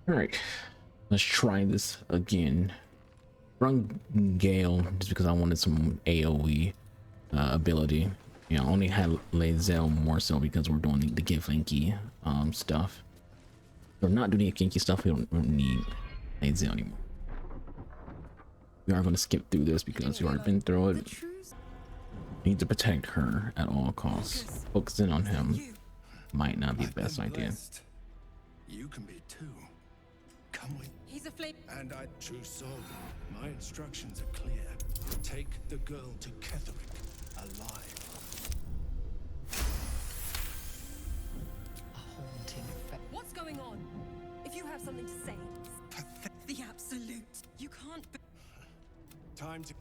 All right, let's try this again. Run Gale just because I wanted some AoE ability. You know, I only had Lae'zel more so because we're doing the Get Flinky stuff. If we're not doing the kinky stuff, we don't need Lae'zel anymore. We are going to skip through this because we already been through it. Need to protect her at all costs. Focusing on him might not be the best idea. You can be too. Come with. He's a flame. And I true soul. My instructions are clear. Take the girl to Ketherick alive. A haunting effect. What's going on? If you have something to say, the absolute. You can't. Time to.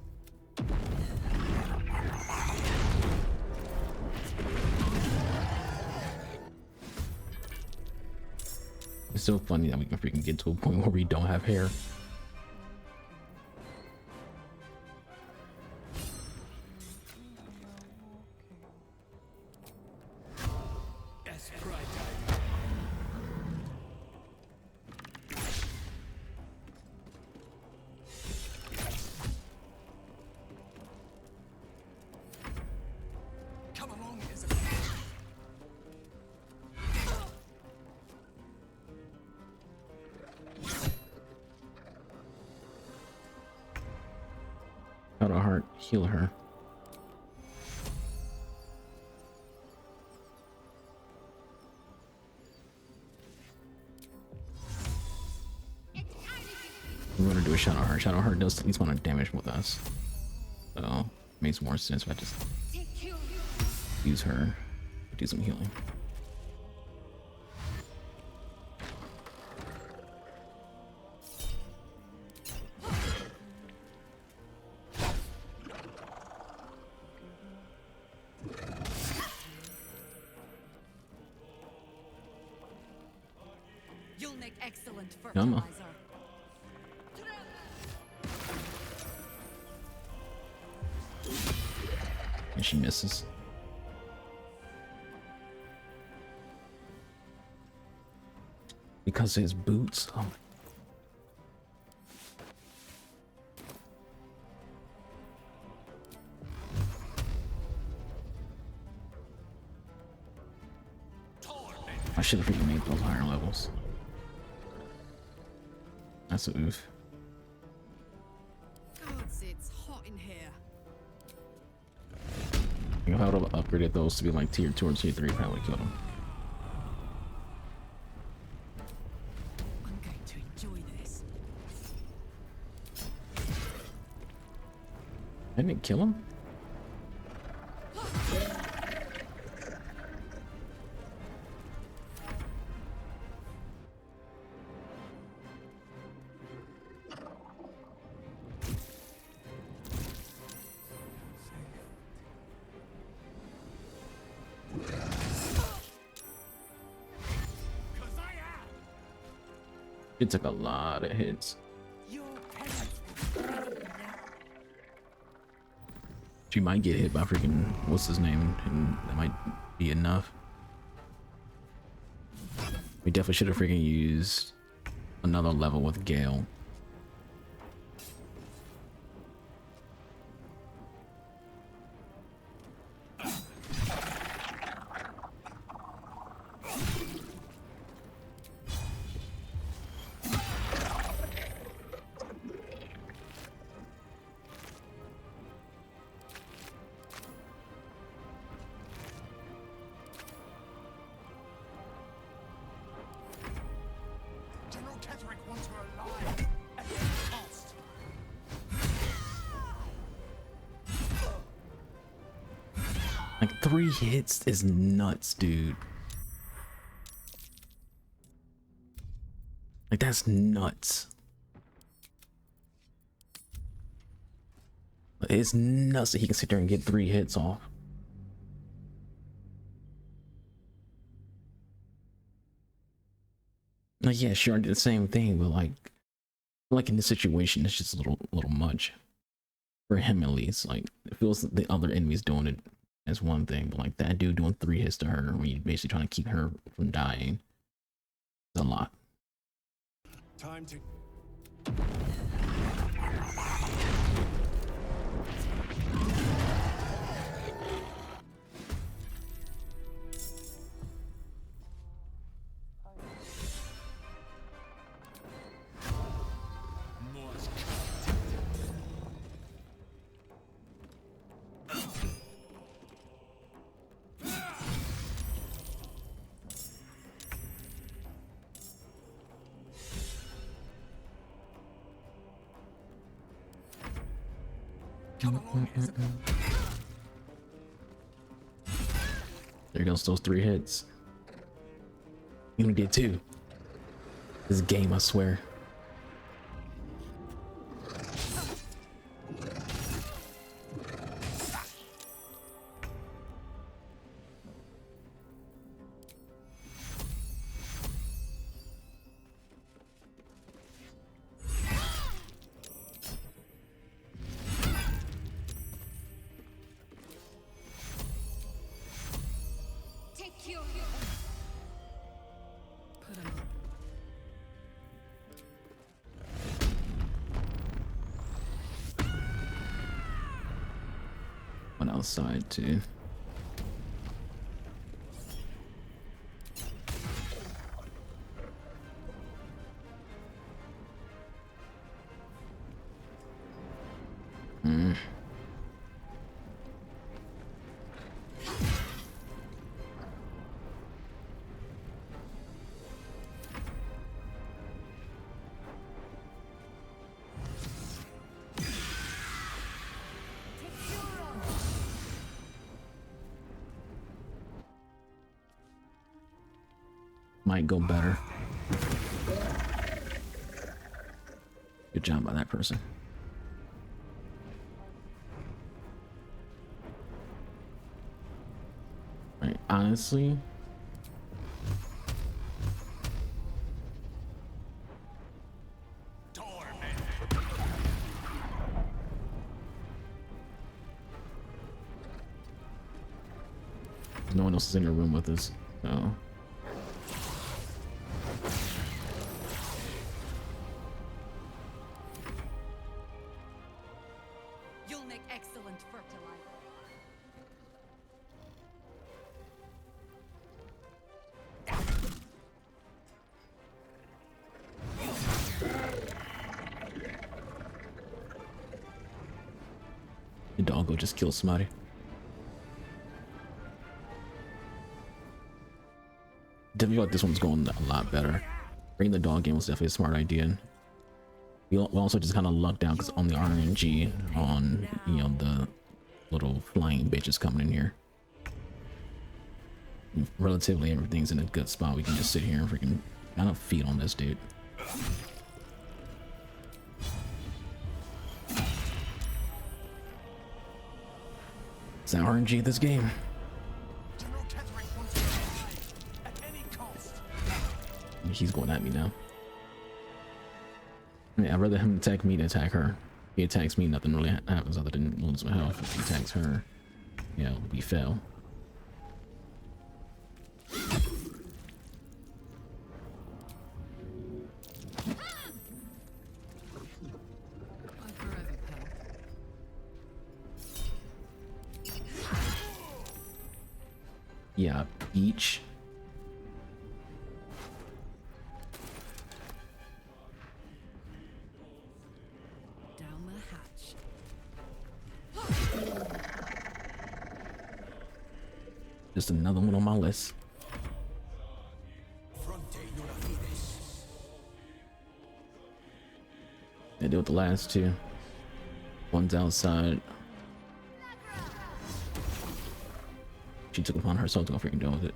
It's so funny that we can freaking get to a point where we don't have hair. Come along, Isabel. Out of heart, heal her. We're gonna do a Shadow Heart. Shadow Heart does at least want to damage with us, so makes more sense if I just use her to do some healing. You'll make excellent Come on. fertilizer. And she misses. Because of his boots. Oh. I should have freaking made those higher levels. That's a oof. Gods, it's hot in here. You know, I would have upgraded those to be like tier 2 or tier 3, probably killed them. I'm going to enjoy this. Didn't it kill him? It took a lot of hits. She might get hit by freaking what's his name, and that might be enough. We definitely should have freaking used another level with Gale. General Ketherick wants her alive at any cost. Like 3 hits is nuts, dude. Like that's nuts. It's nuts that he can sit there and get 3 hits off. Like, yeah, sure, I did the same thing, but like in this situation, it's just a little much for him at least. Like, it feels that the other enemies doing it as one thing, but like that dude doing 3 hits to her when you're basically trying to keep her from dying, it's a lot. Time to. There goes those 3 hits. You only did 2. This game, I swear. One outside too. Might go better. Good job by that person. Right, honestly, no one else is in the room with us, so. You'll make excellent fertilizer. The dog will just kill somebody. Definitely feel like this one's going a lot better. Bringing the dog game was definitely a smart idea. We also just kind of lucked out because on the RNG on, you know, the little flying bitches coming in here. Relatively everything's in a good spot. We can just sit here and freaking kind of feed on this dude. It's the RNG this game. He's going at me now. Yeah, I'd rather him attack me than attack her. If he attacks me, nothing really happens other than lose my health. If he attacks her, you know, we fail. Yeah, each. Down the hatch. Just another one on my list. They do with the last 2. One's outside. She took upon herself to go freaking deal with it.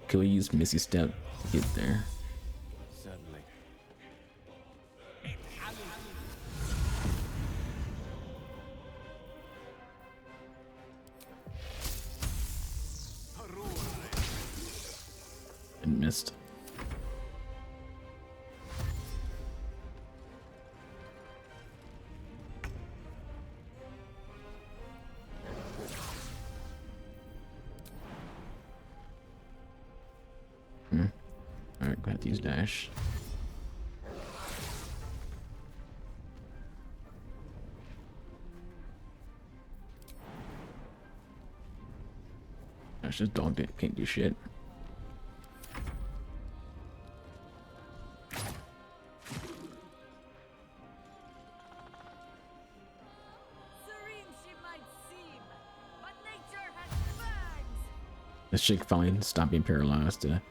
Could we use Missy Step to get there? Certainly. And missed. Alright, gonna have to use dash. Gosh, this dog can't do shit. Serene she might seem, but nature has fangs. This chick finally stopped being paralyzed to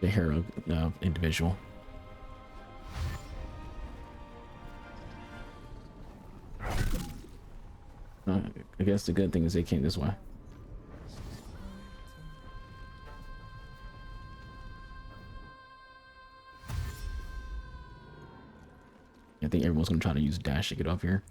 the hero individual. I guess the good thing is they came this way. I think everyone's gonna try to use dash to get up here.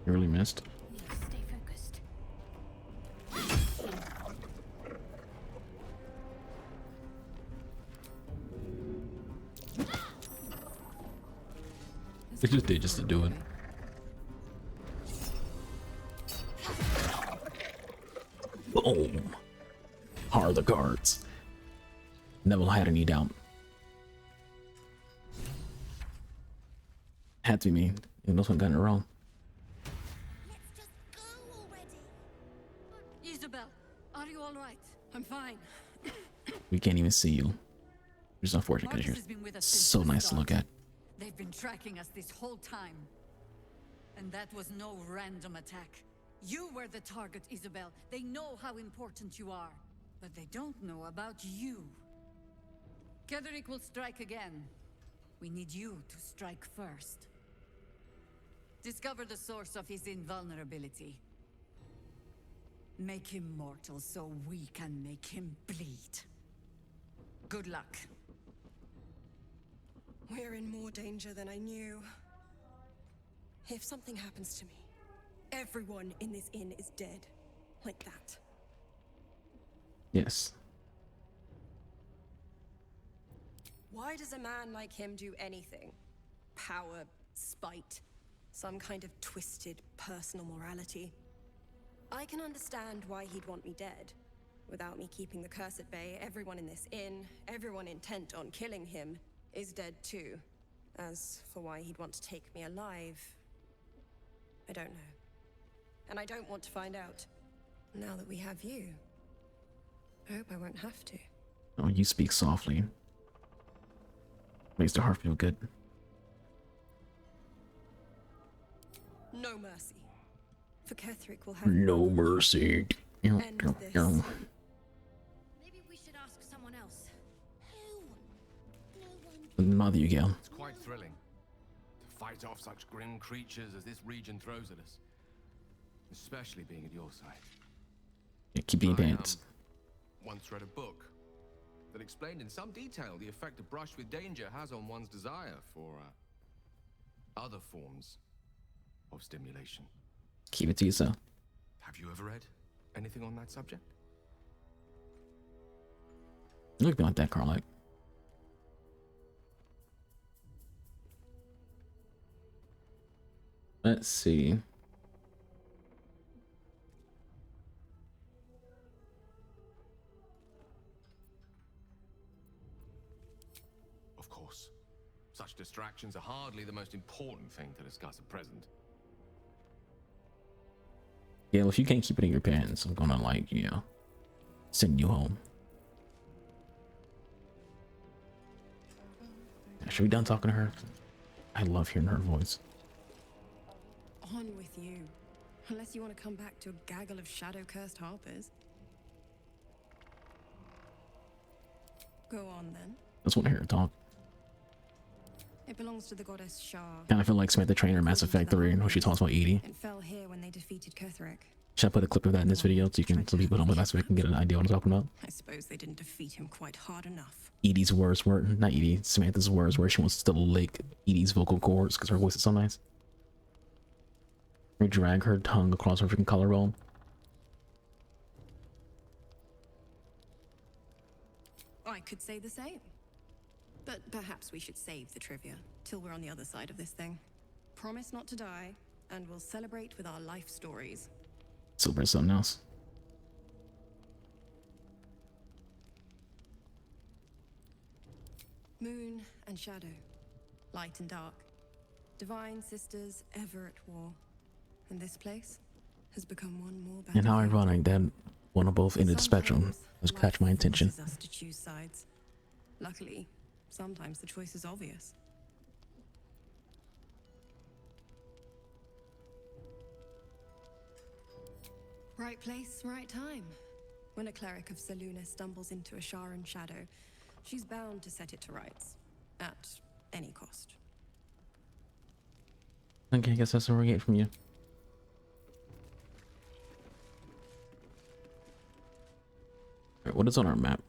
You really missed. Stay focused. It just did just to do it. Boom. Hard the cards. Never had any doubt. Had to be me. Even those one got it wrong. Let's just go already. Isabel, are you all right? I'm fine. We can't even see you. Which is unfortunate because Marcus you're has been with us since so the nice to start. look at. They've been tracking us this whole time. And that was no random attack. You were the target, Isabel. They know how important you are. But they don't know about you. Ketheric will strike again. We need you to strike first. Discover the source of his invulnerability. Make him mortal so we can make him bleed. Good luck. We're in more danger than I knew. If something happens to me, everyone in this inn is dead. Like that. Yes. Why does a man like him do anything? Power, spite, some kind of twisted personal morality. I can understand why he'd want me dead. Without me keeping the curse at bay, everyone in this inn, everyone intent on killing him, is dead too. As for why he'd want to take me alive, I don't know. And I don't want to find out. Now that we have you, I hope I won't have to. Oh, you speak softly. Makes the heart feel good. No mercy. For Ketheric will have No mercy. End this. Maybe we should ask someone else. Who? No one. Mother you go. It's quite thrilling to fight off such grim creatures as this region throws at us. Especially being at your side. Yeah, keep being I, pants. Once read a book that explained in some detail the effect a brush with danger has on one's desire for other forms of stimulation. Keep it to yourself. Have you ever read anything on that subject? You look like that, Carl. Let's see. Of course. Such distractions are hardly the most important thing to discuss at present. Yeah, well, if you can't keep it in your pants, I'm gonna, like, you know, send you home. Should we done talking to her? I love hearing her voice. On with you. Unless you want to come back to a gaggle of shadow-cursed harpers. Go on, then. I just want to hear her talk. It belongs to the goddess Shah. Kind of feel like Samantha Trainer in Mass Effect 3 when she talks about Edie. It fell here when they defeated Ketheric. Should I put a clip of that in this video so so people don't play Mass Effect can get an idea what I'm talking about? I suppose they didn't defeat him quite hard enough. Edie's words were, not Edie, Samantha's words where she wants to lick Edie's vocal cords because her voice is so nice. Or drag her tongue across her freaking collarbone. I could say the same. But perhaps we should save the trivia till we're on the other side of this thing. Promise not to die, and we'll celebrate with our life stories. Celebrate something else. Moon and shadow, light and dark, divine sisters ever at war. And this place has become one more And how battlefield. ironic that one of both ended the spectrum Sometimes has life catch my attention. forces us to choose sides. Luckily, sometimes the choice is obvious. Right place, right time. When a cleric of Selûne stumbles into a Sharan shadow, she's bound to set it to rights, at any cost. Okay, I guess that's what we get from you. Alright, what is on our map?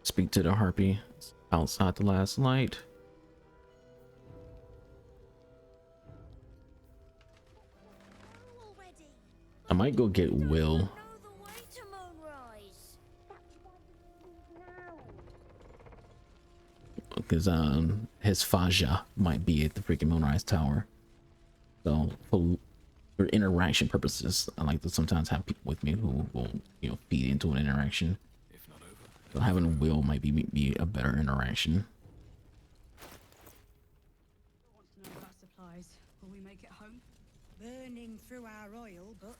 Speak to the harpy outside the last light. I might go get Will. Know the way to Moonrise. Because his Faja might be at the freaking Moonrise Tower. So for interaction purposes, I like to sometimes have people with me who will, you know, feed into an interaction. If not over. So having Will might be a better interaction. Want to know about supplies? Will we make it home? Burning through our oil, but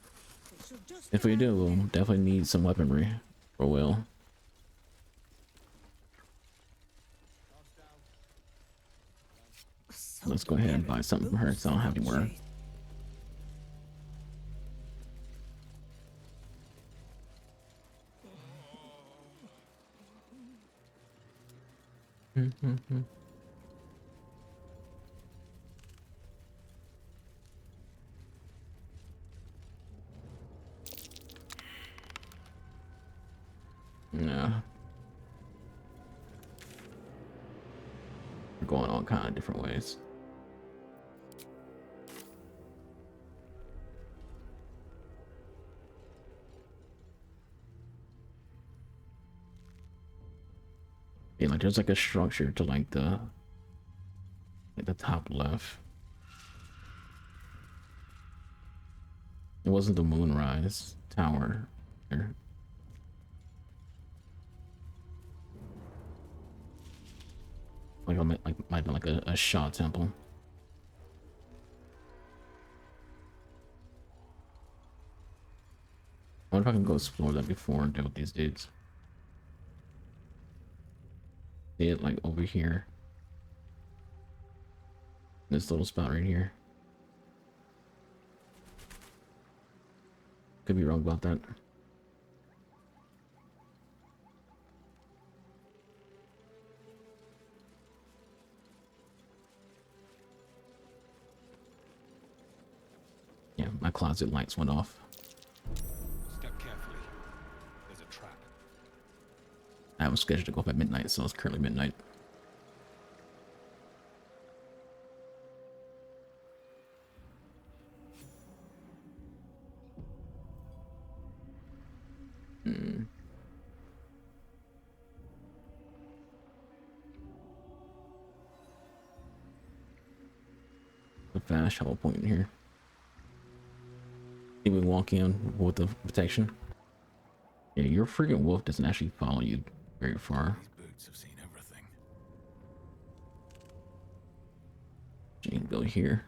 it should just If we about do, we'll get- definitely need some weaponry for Will. Let's go ahead and buy something from her so I don't have to worry. Yeah. We're going all kind of different ways. Yeah, like there's like a structure to like the top left. It wasn't the Moonrise Tower there. Like might be like a Shaw temple. I wonder if I can go explore that before and deal with these dudes. See it like over here. This little spot right here. Could be wrong about that. Yeah, my closet lights went off. Step carefully. There's a trap. I was scheduled to go up at midnight, so it's currently midnight. A fast travel point in here. Think we walk in with the protection? Yeah, your freaking wolf doesn't actually follow you very far. These boots have seen everything. You can go here.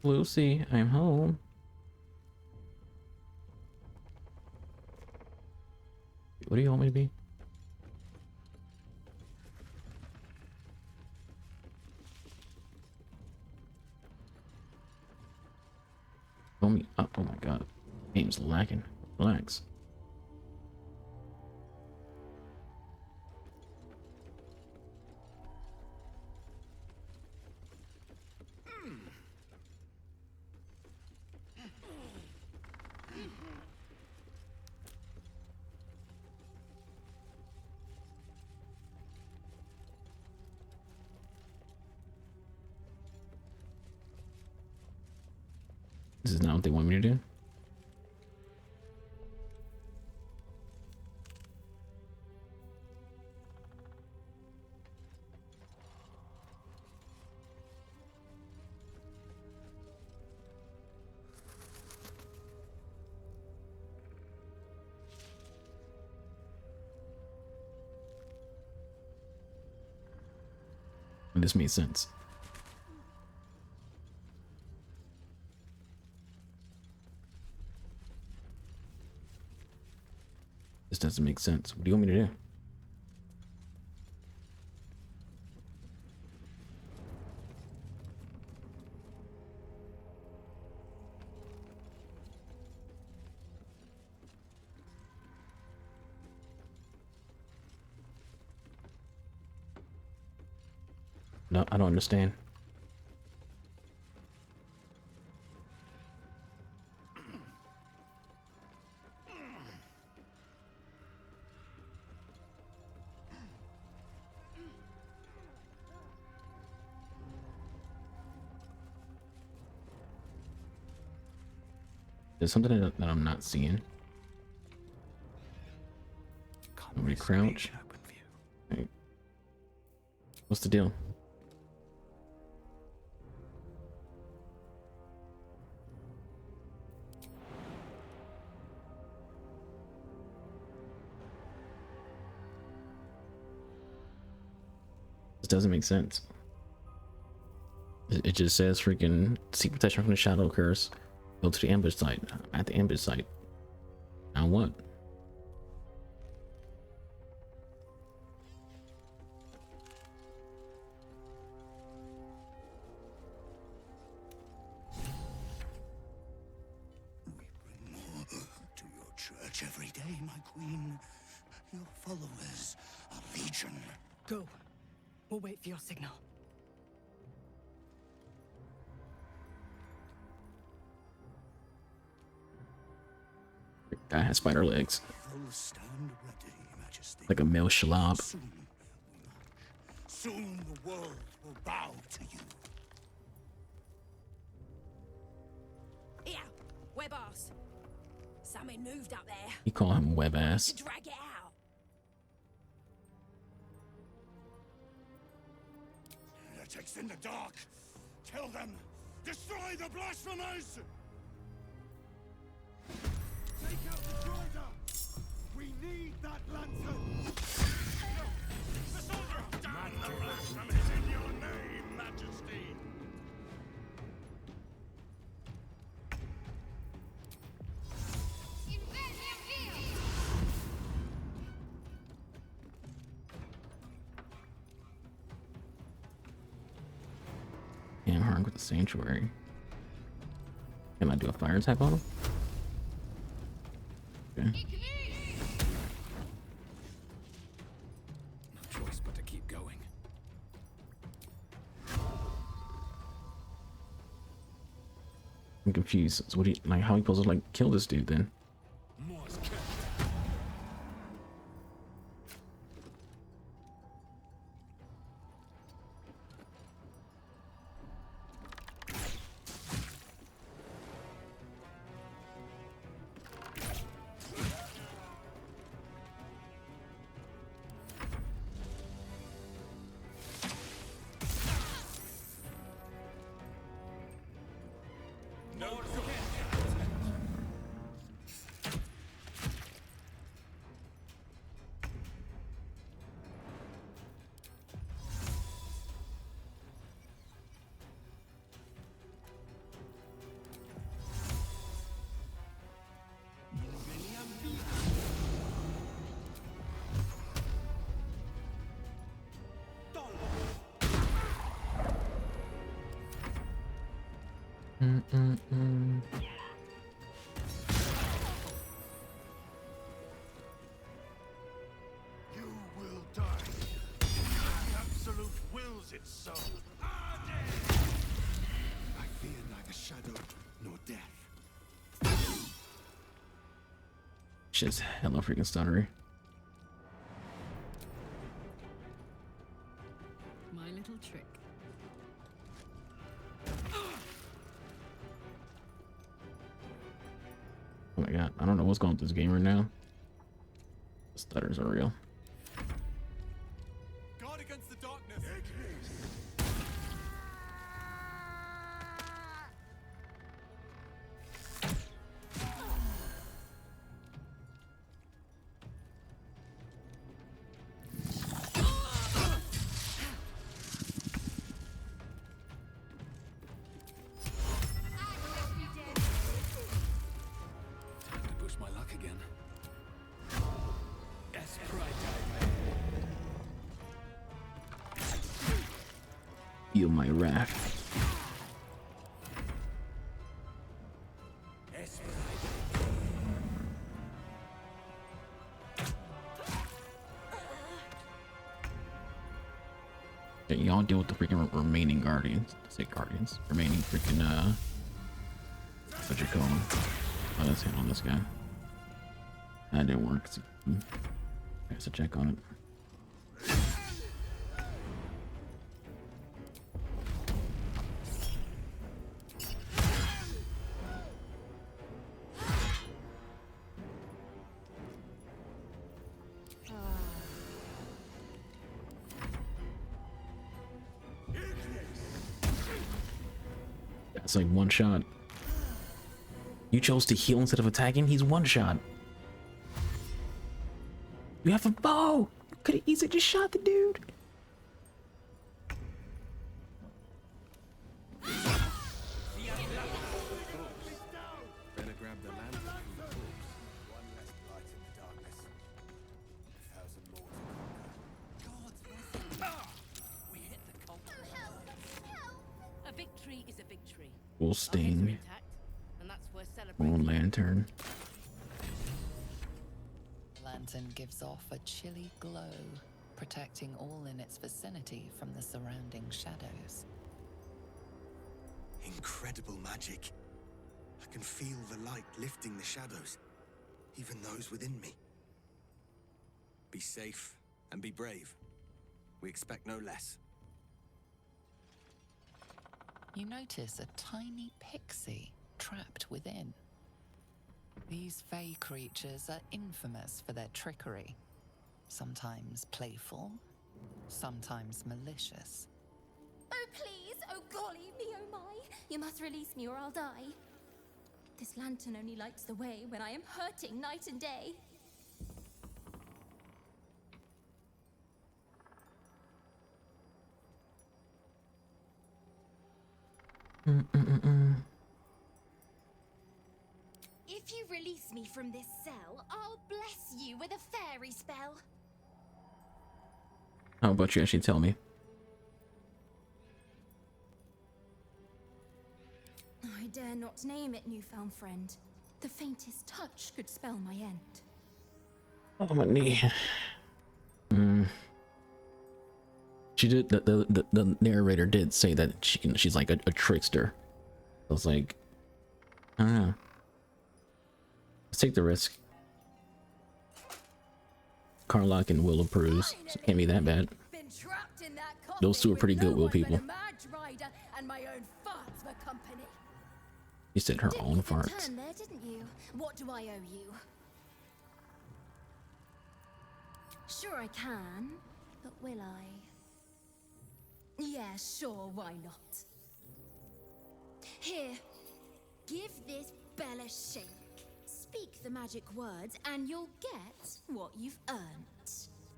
Lucy, I'm home. What do you want me to be? Pull me up. Oh my god. Game's lacking. Relax. This is not what they want me to do. This made sense. This doesn't make sense. What do you want me to do? No, I don't understand. There's something that I'm not seeing. Let me crouch. Right. What's the deal? This doesn't make sense. It just says freaking seek protection from the shadow curse. Go to the ambush site. I'm at the ambush site. Now what? We bring more to your church every day, my queen. Your followers are legion. Go. We'll wait for your signal. Guy has spider legs. They'll stand ready, Majesty. Like a male shalab. Soon we march. Soon the world will bow to you. Here, web ass. Something moved up there. You call him web ass. To drag it out. Heretics in the dark. Tell them, destroy the blasphemers! Take out the driver! We need that lantern! The soldier! Damn the blasphemers in your name, Majesty! Can't harm with the sanctuary. Can I do a fire attack on him? Okay. No choice but to keep going. I'm confused. So what do you like? How are you supposed to like kill this dude then? Morse kept. You will die. The Absolute wills it so. I fear neither shadow nor death. Shit's hella freaking stuttery. My little trick. I don't know what's going on with this game right now. The stutters are real. Guard against the darkness. Time to push my luck again. Yes, Feel my wrath. Yeah, y'all deal with the freaking remaining guardians. Say guardians. Remaining freaking what you call them? Oh, let's hit on this guy. That didn't work. So, I have to check on it. That's like one shot. You chose to heal instead of attacking? He's one shot. You have a bow! You could have easily just shot the dude. better grab the lantern. One less light in the darkness. 1,000 more to conquer. We hit the cult. A victory is a victory. Full Our heads are sting. intact, and that's worth celebrating. One lantern. Lantern gives off a chilly glow, protecting all in its vicinity from the surrounding shadows. Incredible magic. I can feel the light lifting the shadows, even those within me. Be safe and be brave. We expect no less. You notice a tiny pixie trapped within. These fey creatures are infamous for their trickery. Sometimes playful, sometimes malicious. Oh, please! Oh, golly me, oh my! You must release me or I'll die. This lantern only lights the way when I am hurting night and day. If you release me from this cell, I'll bless you with a fairy spell. How about you actually tell me? I dare not name it, newfound friend. The faintest touch could spell my end. Oh, my knee. She did. The narrator did say that she's like a trickster. I was like, I don't know. Let's take the risk. Carlock and Will approves, so it can't be that bad. Been trapped in that Those two are coffin pretty with good no Will one but people. a mad rider and my own farts for company. She said her Didn't own get the farts. turn there, didn't you? What do I owe you? Sure I can, but will I? Yeah, sure, why not? Here, give this bell a shake. Speak the magic words and you'll get what you've earned.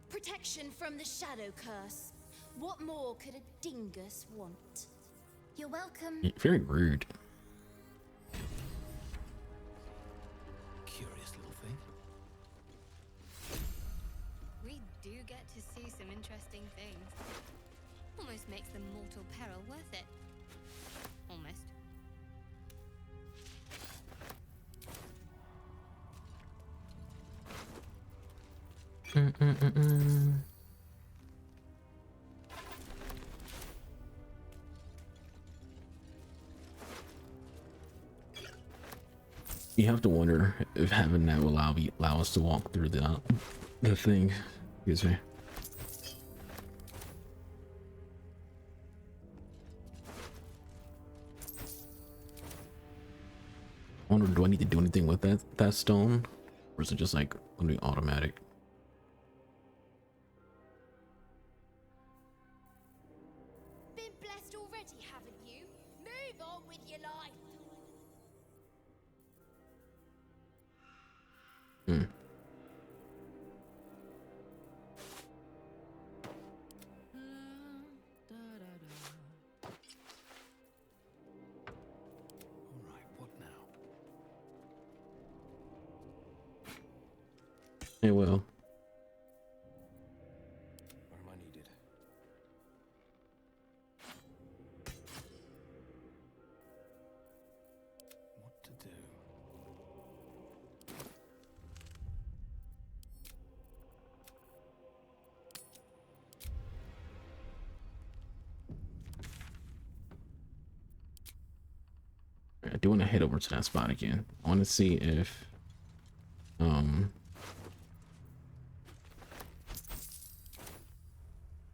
Protection from the shadow curse. What more could a dingus want? You're welcome. Very rude. Curious little thing. We do get to see some interesting things. Almost makes the mortal peril worth it. Almost. You have to wonder if having that will allow us to walk through the thing. Excuse me. I wonder, do I need to do anything with that stone, or is it just like gonna be automatic? Been blessed already, haven't you? Move on with your life. Hmm. Hey, well. Where am I needed? What to do? I do want to head over to that spot again. I want to see if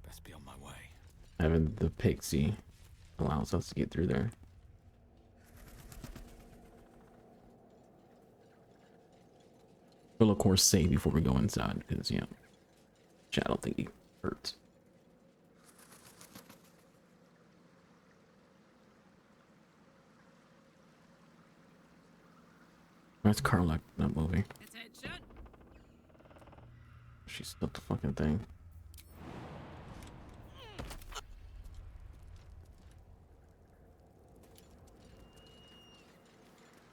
Best be on my way. having the pixie allows us to get through there. We'll of course save before we go inside because I don't think he hurts. That's Carla not moving. Attention. She stuck the fucking thing.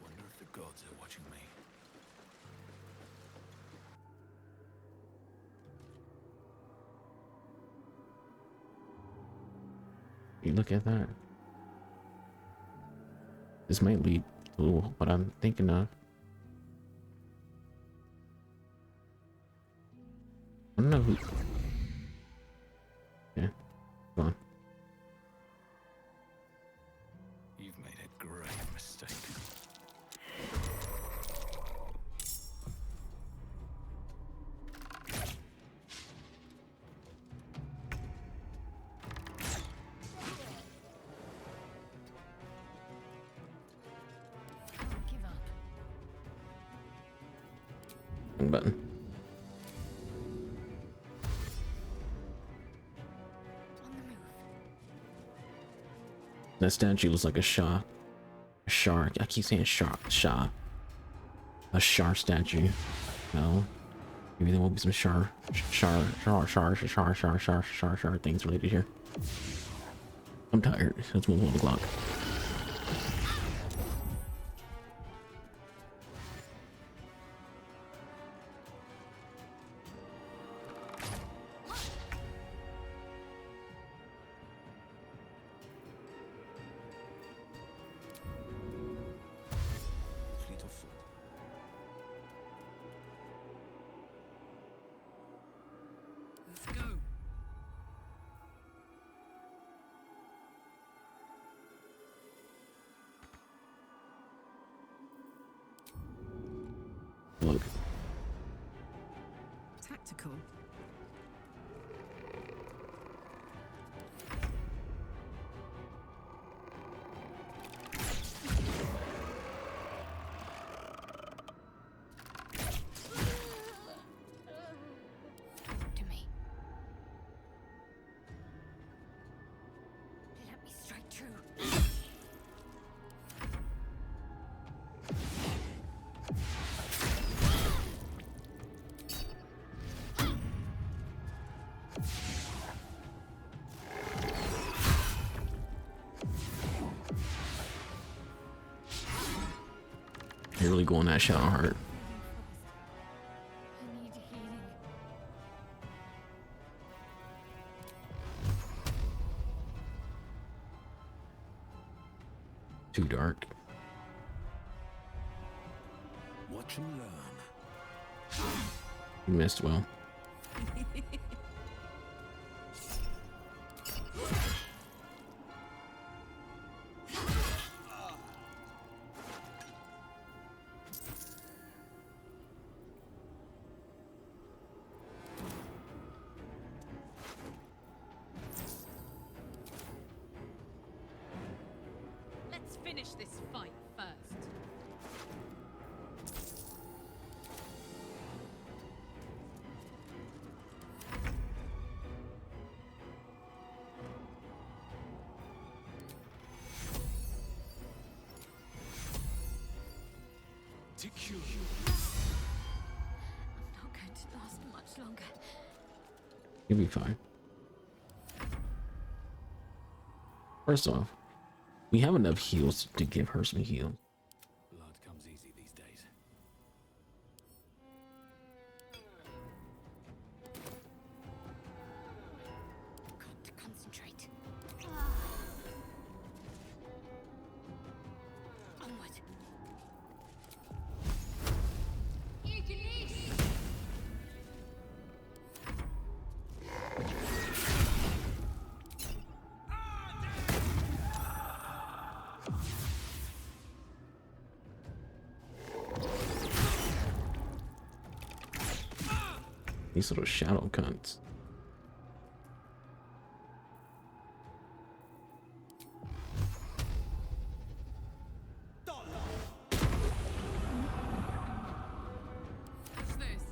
Wonder if the gods are watching me. You look at that. This might lead to what I'm thinking of. I don't know who. Yeah, go on. You've made a great mistake. Give up. Wrong button. That statue looks like a Shah. A shark. I keep saying shark. Shah. A Shar statue. No. Maybe there will be some Shar things related here. I'm tired. It's 1 o'clock. Fleet of foot. Let's go. Look. Tactical. To me. Let me strike true. You're really going that shadow heart. I need healing. Too dark. Watch and learn. You missed well. Let's finish this fight first. to cure. I'm not going to last much longer. You'll be fine. First off, we have enough heals to give her some heals. Blood comes easy these days. Got to concentrate. Onward. These little shadow cunts. What's this?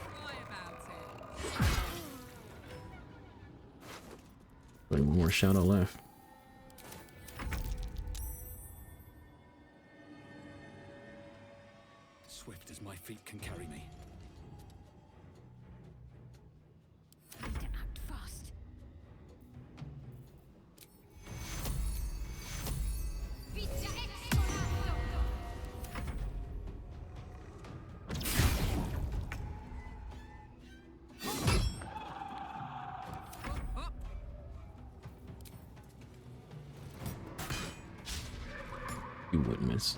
Cry about it. Only one more shadow left. Swift as my feet can carry me. Need to act fast. Vita explorato. You wouldn't miss.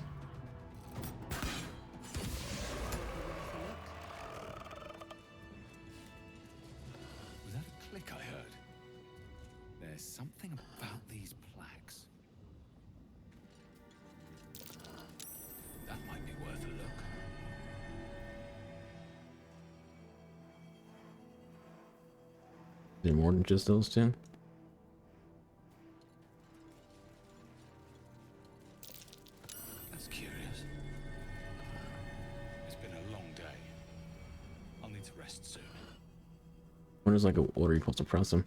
Was that a click I heard? There's something about these plaques. That might be worth a look. Is there more than just those 10? That's curious. It's been a long day. I'll need to rest soon. When is like a order you're supposed to press them?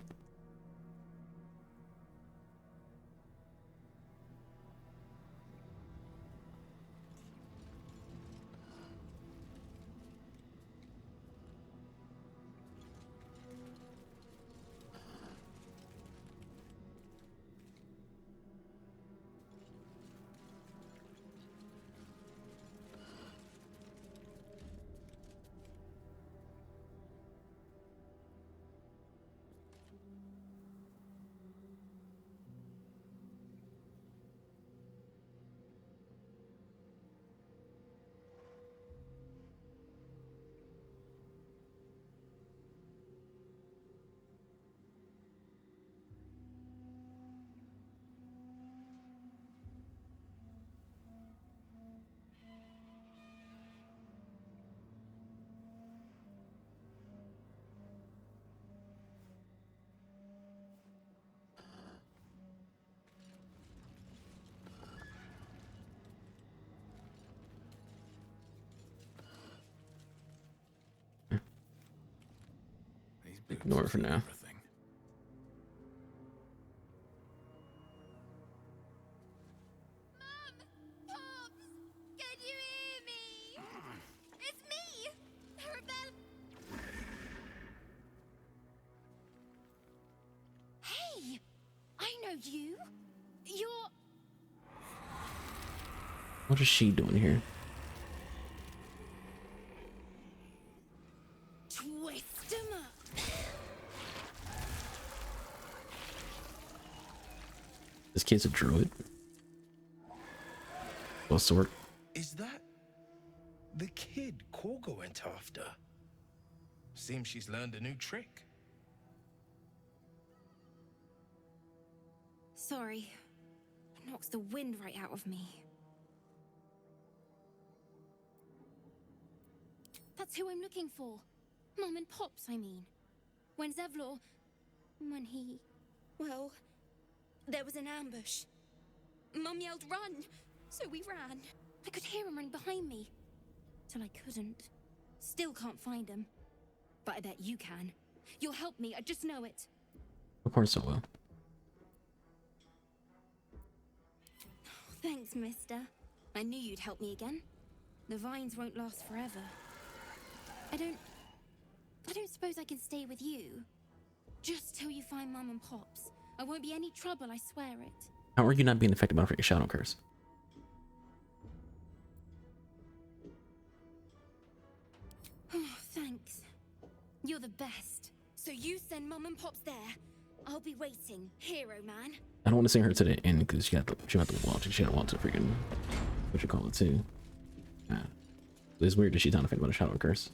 Ignore it for now. Everything. Mum! Pops! Can you hear me? It's me! Arabelle! Hey! I know you! You're... What is she doing here? Twist 'em up! This kid's a druid. What sort? Is that the kid Korga went after? Seems she's learned a new trick. Sorry. It knocks the wind right out of me. That's who I'm looking for. Mum and Pops, I mean. When Zevlor... When he... Well... There was an ambush. Mum yelled, "Run!" So we ran. I could hear him running behind me. Till I couldn't. Still can't find him. But I bet you can. You'll help me, I just know it. Of course I will. thanks, mister. I knew you'd help me again. The vines won't last forever. I don't suppose I can stay with you. Just till you find Mum and Pops. I won't be any trouble, I swear it. How are you not being affected by a shadow curse? Oh, thanks. You're the best. So you send Mum and Pops there. I'll be waiting, hero man. I don't want to send her to the end because she got to watch it. She got to watch the freaking what you call it too. It's weird that she's not affected by the shadow curse.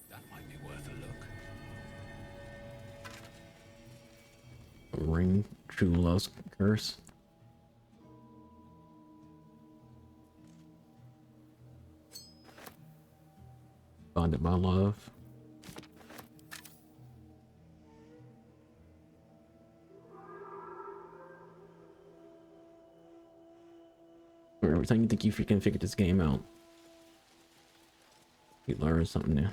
That might be worth a look. Ring true love's curse. Bonded by love. Or every time you think you can figure this game out, you learn something new.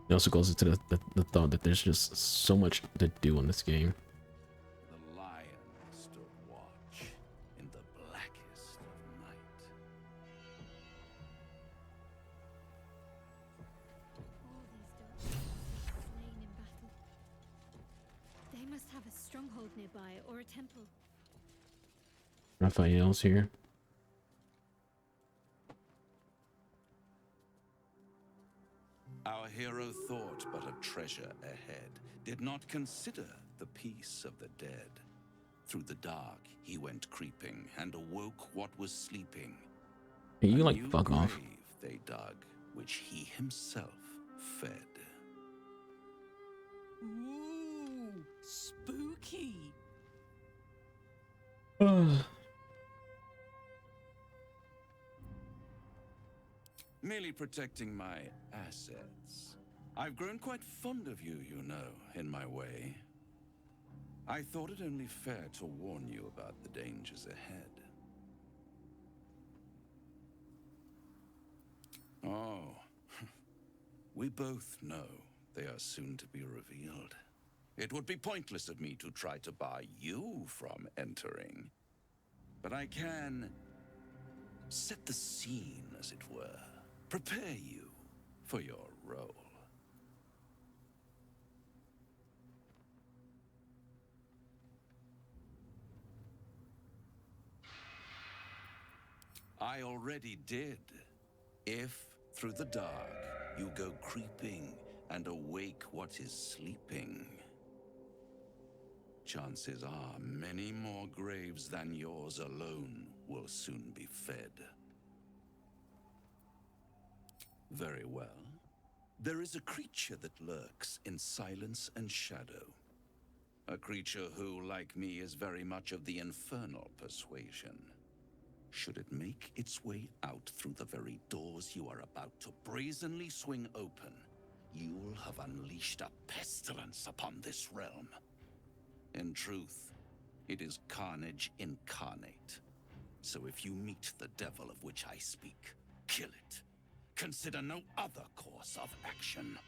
It also goes into the thought that there's just so much to do in this game. The lion stood watch in the blackest of night. All these dark slain in battle. They must have a stronghold nearby or a temple. Raphael's here. Our hero thought but of treasure ahead, did not consider the peace of the dead. Through the dark he went creeping, and awoke what was sleeping. Hey, you A like new fuck off. grave they dug, which he himself fed. Ooh, spooky. Merely protecting my assets. I've grown quite fond of you, you know, in my way. I thought it only fair to warn you about the dangers ahead. Oh, we both know they are soon to be revealed. It would be pointless of me to try to bar you from entering. But I can set the scene, as it were. Prepare you for your role. I already did. If, through the dark, you go creeping and awake what is sleeping, chances are many more graves than yours alone will soon be fed. Very well. There is a creature that lurks in silence and shadow. A creature who, like me, is very much of the infernal persuasion. Should it make its way out through the very doors you are about to brazenly swing open, you'll have unleashed a pestilence upon this realm. In truth, it is carnage incarnate. So if you meet the devil of which I speak, kill it. Consider no other course of action.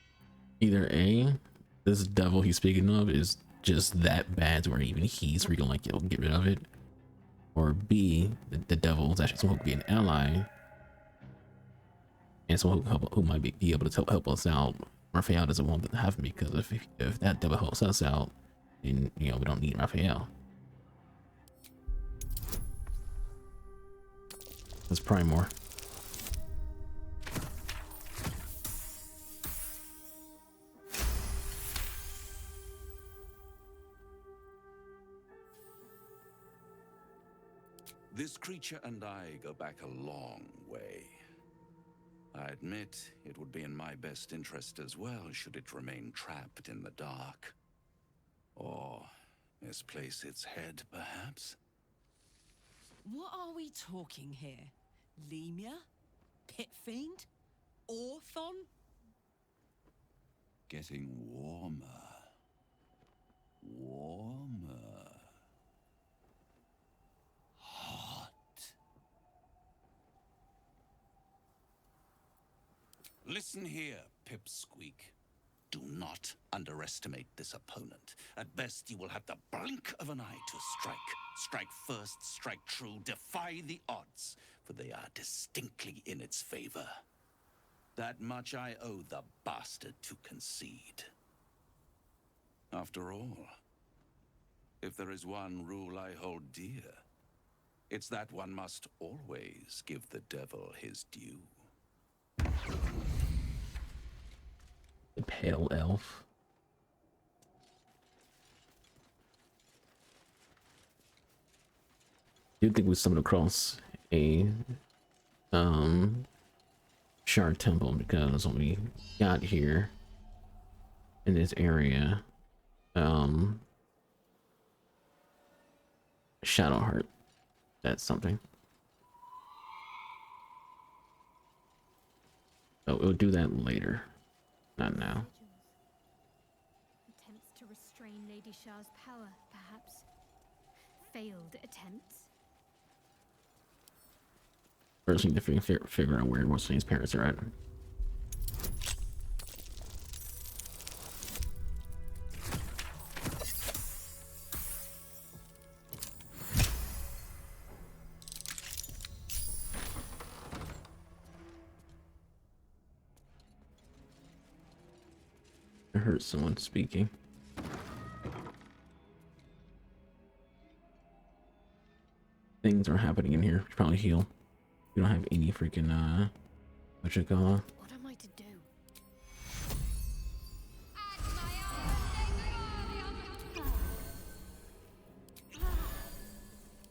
Either A, this devil he's speaking of is just that bad to where even he's freaking like, yo, get rid of it. Or B, the devil is actually someone who could be an ally. And someone who might be able to help us out. Raphael doesn't want to have me, because if that devil helps us out, then, you know, we don't need Raphael. Let's pry more. This creature and I go back a long way. I admit it would be in my best interest as well should it remain trapped in the dark. Or misplace its head, perhaps? What are we talking here? Lemur? Pit fiend? Orthon? Getting warmer. Warmer. Hot. Listen here, Pipsqueak. Do not underestimate this opponent. At best, you will have the blink of an eye to strike. Strike first, strike true, defy the odds, for they are distinctly in its favor. That much I owe the bastard to concede. After all, if there is one rule I hold dear, it's that one must always give the devil his due. The pale elf. I do think we stumbled across a shard temple because when we got here in this area, Shadowheart. That's something. Oh, we'll do that later. Not now. Attempts to restrain Lady Shah's power, perhaps. Failed attempts. First, we need to figure out where Rosalie's parents are at. I heard someone speaking. Things are happening in here. We should probably heal. We don't have any freaking what you call it? What am I to do?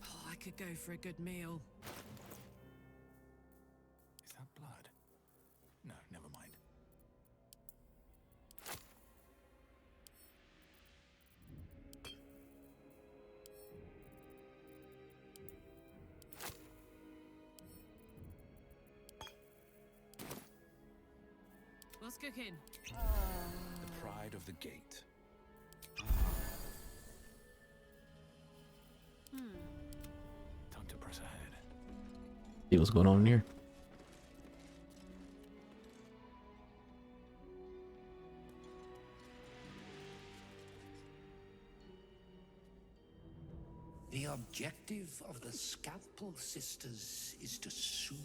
Oh, I could go for a good meal. Is that blood? No, never mind. What's cooking? The pride of the gate. Time to press ahead. See what's going on in here. The objective of the Scalpel Sisters is to soothe.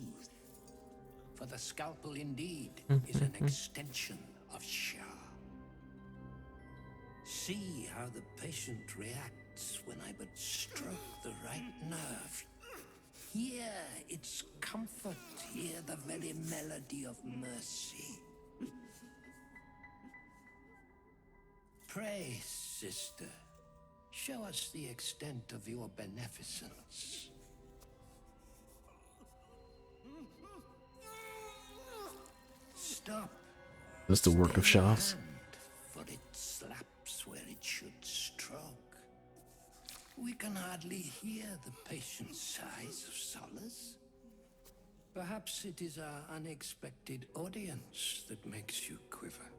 For the Scalpel indeed is an extension of Shah. See how the patient reacts when I but stroke the right nerve. Hear its comfort, hear the very melody of mercy. Pray, sister, show us the extent of your beneficence. Stop. This the work of Shah's. For it slaps where it should stroke. We can hardly hear the patient's sighs of solace. Perhaps it is our unexpected audience that makes you quiver.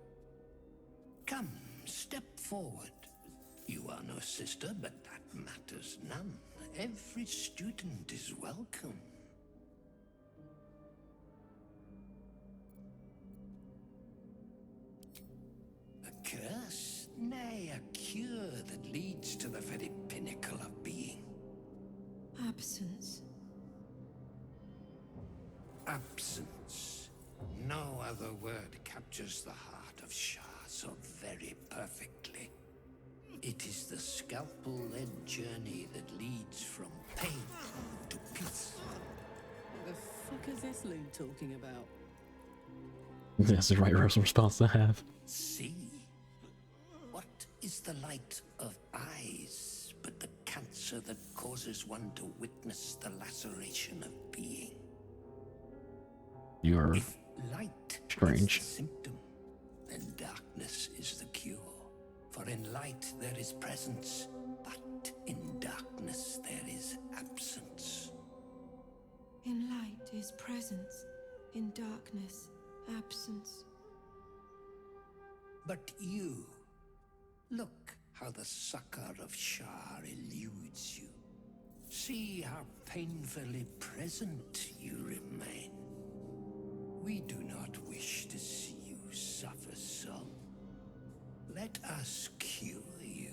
Come, step forward. You are no sister, but that matters none. Every student is welcome. A curse? Nay, a cure that leads to the very pinnacle of being. Absence. Absence. No other word captures the heart of Shah so very perfectly. It is the scalpel-led journey that leads from pain to peace. What the fuck is this loon talking about? That's the right response to have. See? What is the light of eyes but the cancer cancer that causes one to witness the laceration of being. You're If light strange. is the symptom, then darkness is the cure. For in light there is presence, but in darkness there is absence. In light is presence, in darkness, absence. But you, look how the succor of Shar eludes you. See how painfully present you remain. We do not wish to see you suffer so. Let us cure you.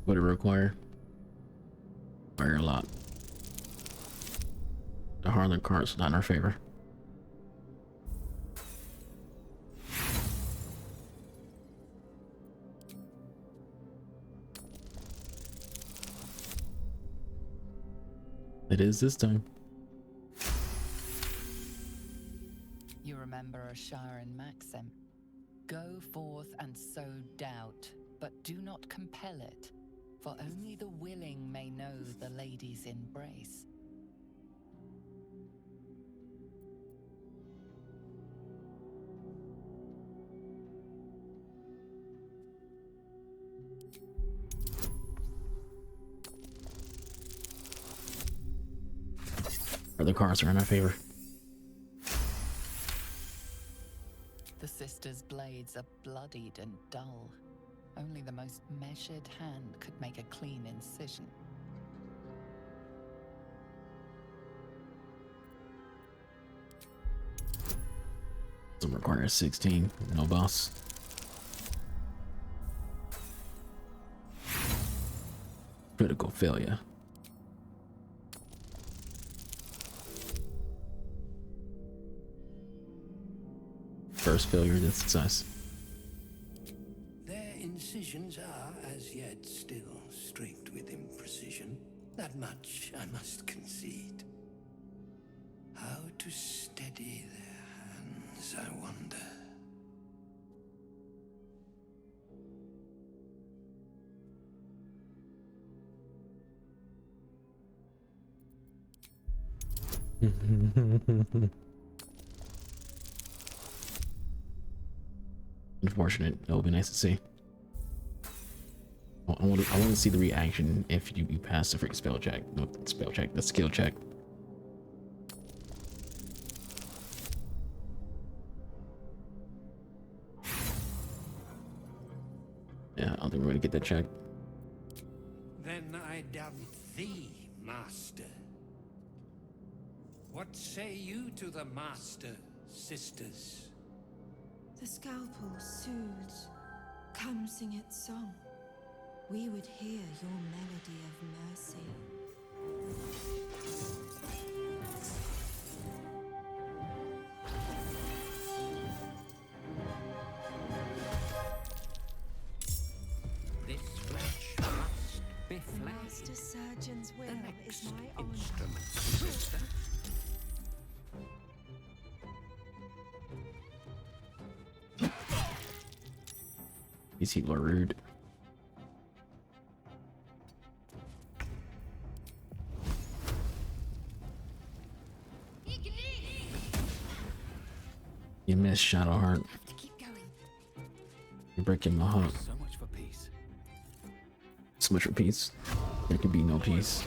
What it require? Require a lot. The Harlan card's not in our favor. It is this time. You remember Asharan maxim. Go forth and sow doubt, but do not compel it, for only the willing may know the lady's embrace. Other cards are in our favor. The sisters' blades are bloodied and dull. Only the most measured hand could make a clean incision. Some require 16. No boss. Critical failure. First failure, then success. Their incisions are, as yet, still streaked with imprecision. That much I must concede. How to steady their hands, I wonder. Unfortunate. That would be nice to see. I want to see the reaction if you pass the freak spell check. No, spell check. The skill check. Yeah, I don't think we're gonna get that check. Then I dub thee, Master. What say you to the Master, sisters? The scalpel soothes. Come sing its song. We would hear your melody of mercy. This flesh must be The flayed. Master Surgeon's will The next is my honor. instrument, sister. These people are rude. You missed, Shadowheart. You're breaking my heart. So much for peace. So much for peace. There can be no peace.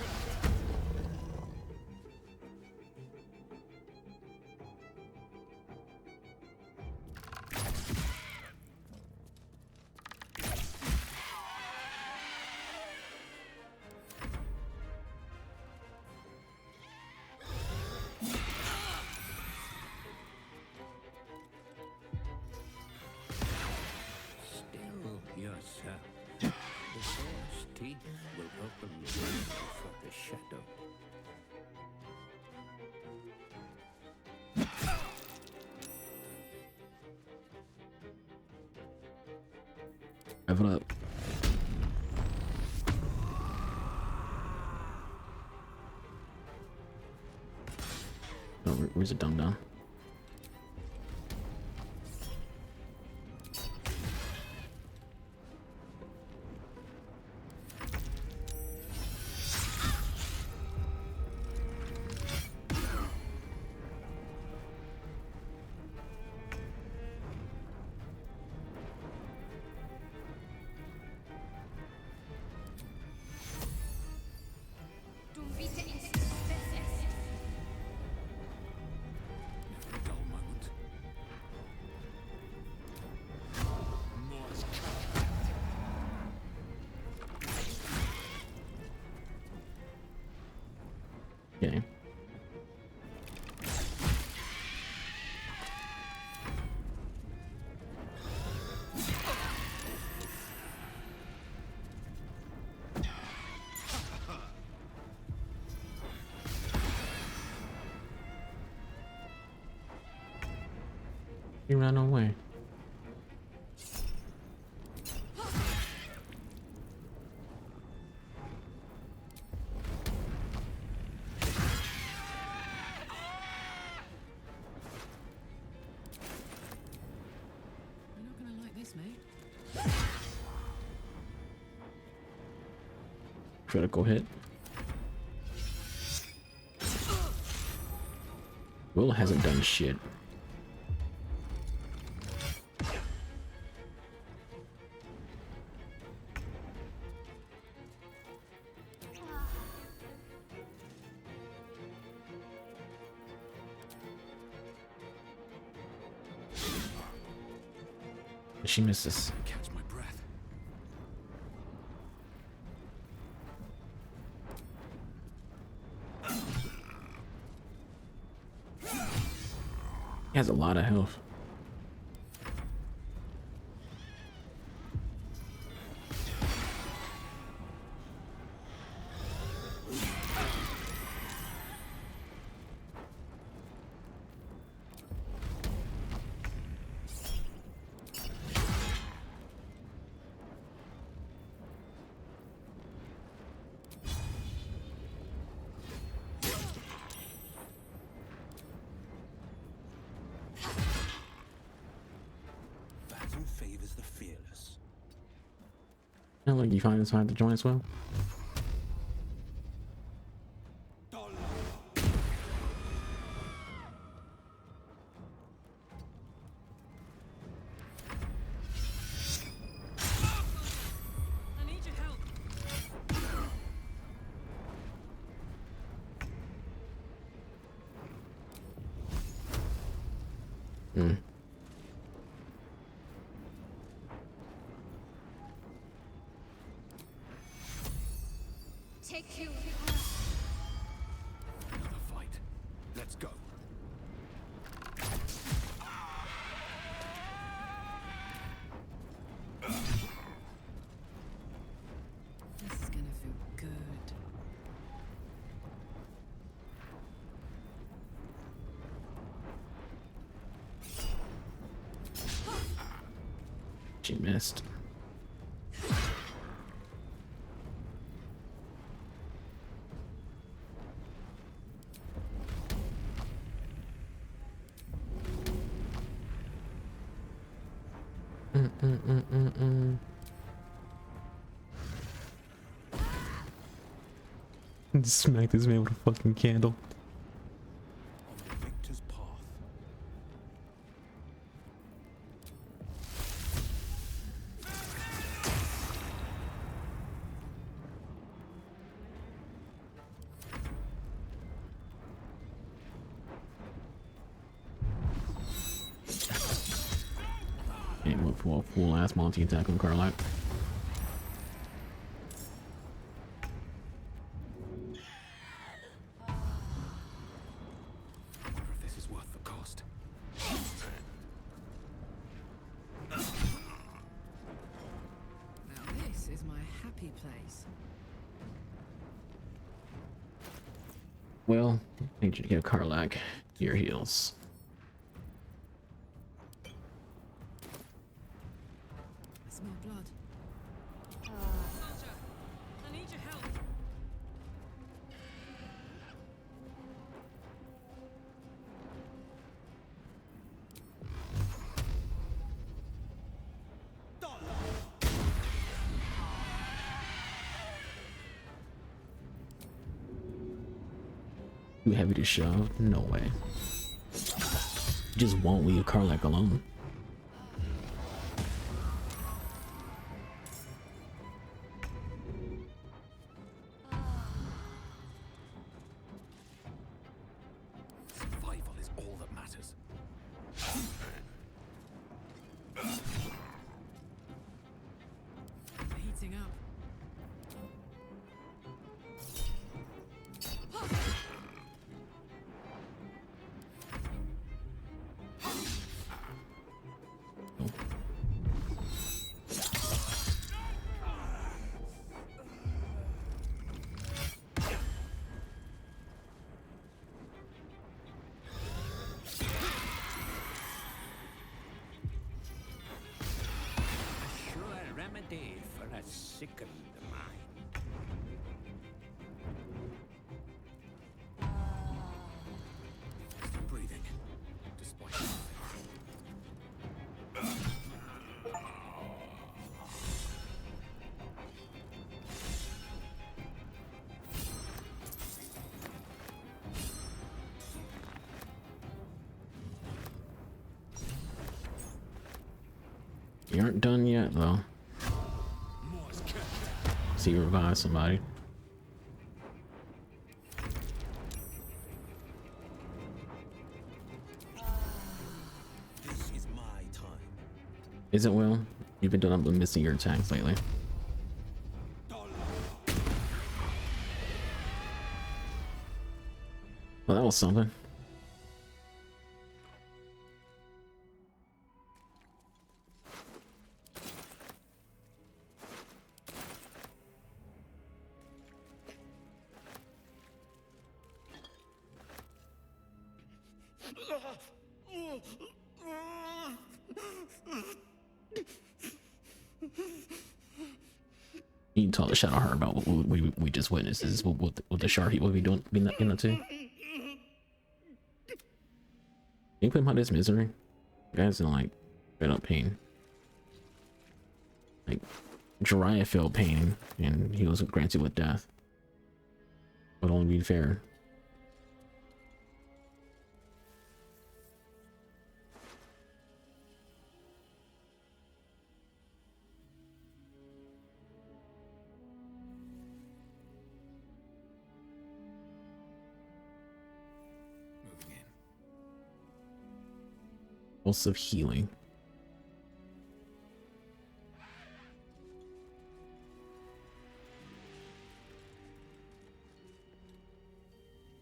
Still yourself. The Source teeth will open wide for the shadow. Rev it up. Oh, where's the dumb down? Okay. He ran away. Critical hit. Will hasn't done shit. She misses. Catch my breath. He has a lot of health. Favors the fearless. Yeah, like you find this hard to join as well. I need your help. Hmm. Take you. Another fight. Let's go. This is gonna feel good. She missed. Smack this man with a fucking candle. On the victor's path. And went for a full ass multi attack on Carlock. Well, I need you to give Carlac your heals. I smell blood. Soldier, I need your help. Too heavy to shove? No way. Just won't leave Carlac alone. Survival is all that matters. I'm heating up. day for a sickened mind. Still breathing, despite You aren't done yet, though. See, you revive somebody. This is my time. Is it, Will? You've been doing up with missing your attacks lately. Well, that was something. You can tell the shadow her about what we just witnessed. This is what the shark will be doing, being up to. Can you put him out of his misery? The guy's in like straight up pain. Like Jiraiya felt pain, and he was granted with death. Would only be fair. Pulse of healing.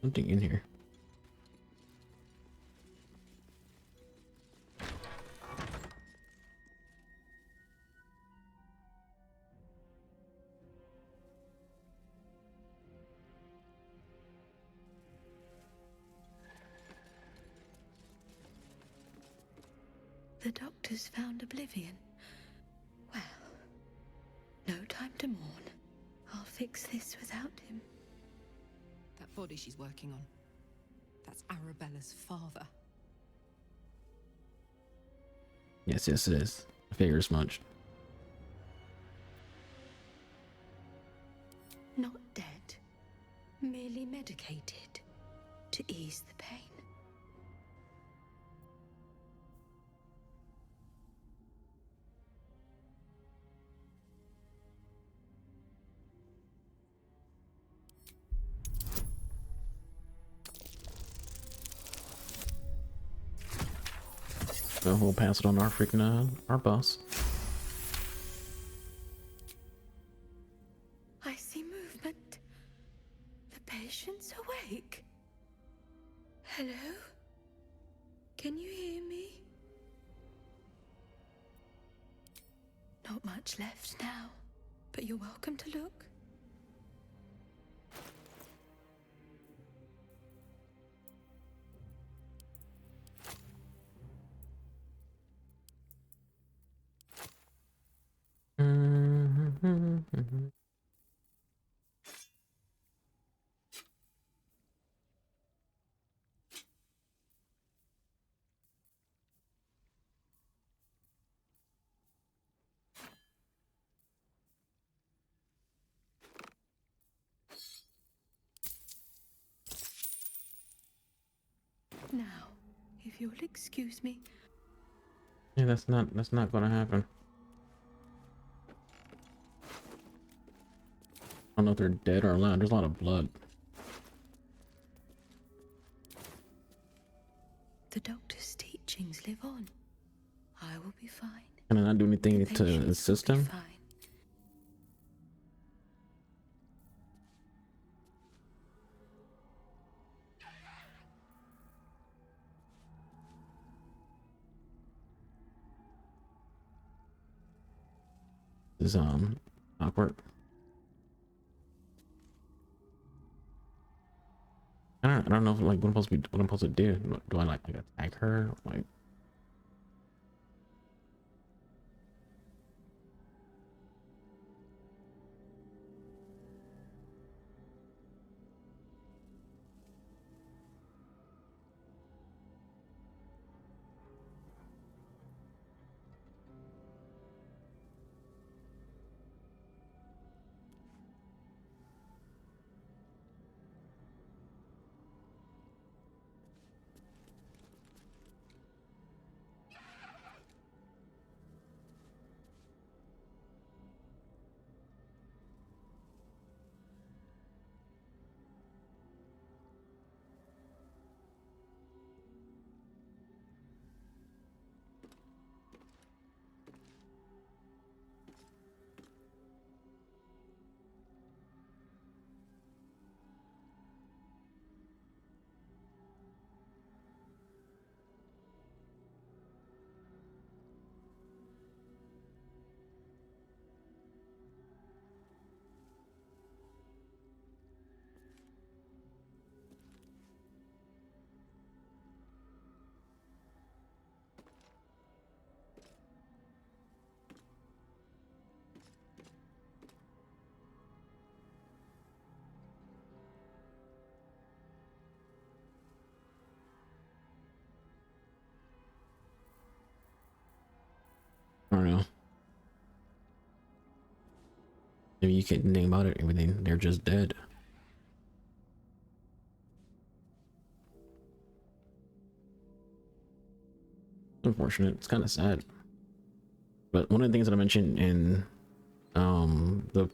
Something in here. The doctor's found Oblivion. Well, no time to mourn. I'll fix this without him. That body she's working on, that's Arabella's father. Yes, it is. I figure as much. Not dead, merely medicated to ease the pain. So we'll pass it on our freaking our boss. I see movement. The patient's awake. Hello? Can you hear me? Not much left now, but you're welcome to look. Now, if you'll excuse me. Yeah, that's not gonna happen. I don't know if they're dead or alive. There's a lot of blood. The doctor's teachings live on. I will be fine. Can I not do anything to assist him? This is awkward. I don't know if, like, what I'm supposed to do. Do I like attack her? Like, don't know. Maybe you can't think about it. Everything, they're just dead. Unfortunate. It's kind of sad. But one of the things that I mentioned in the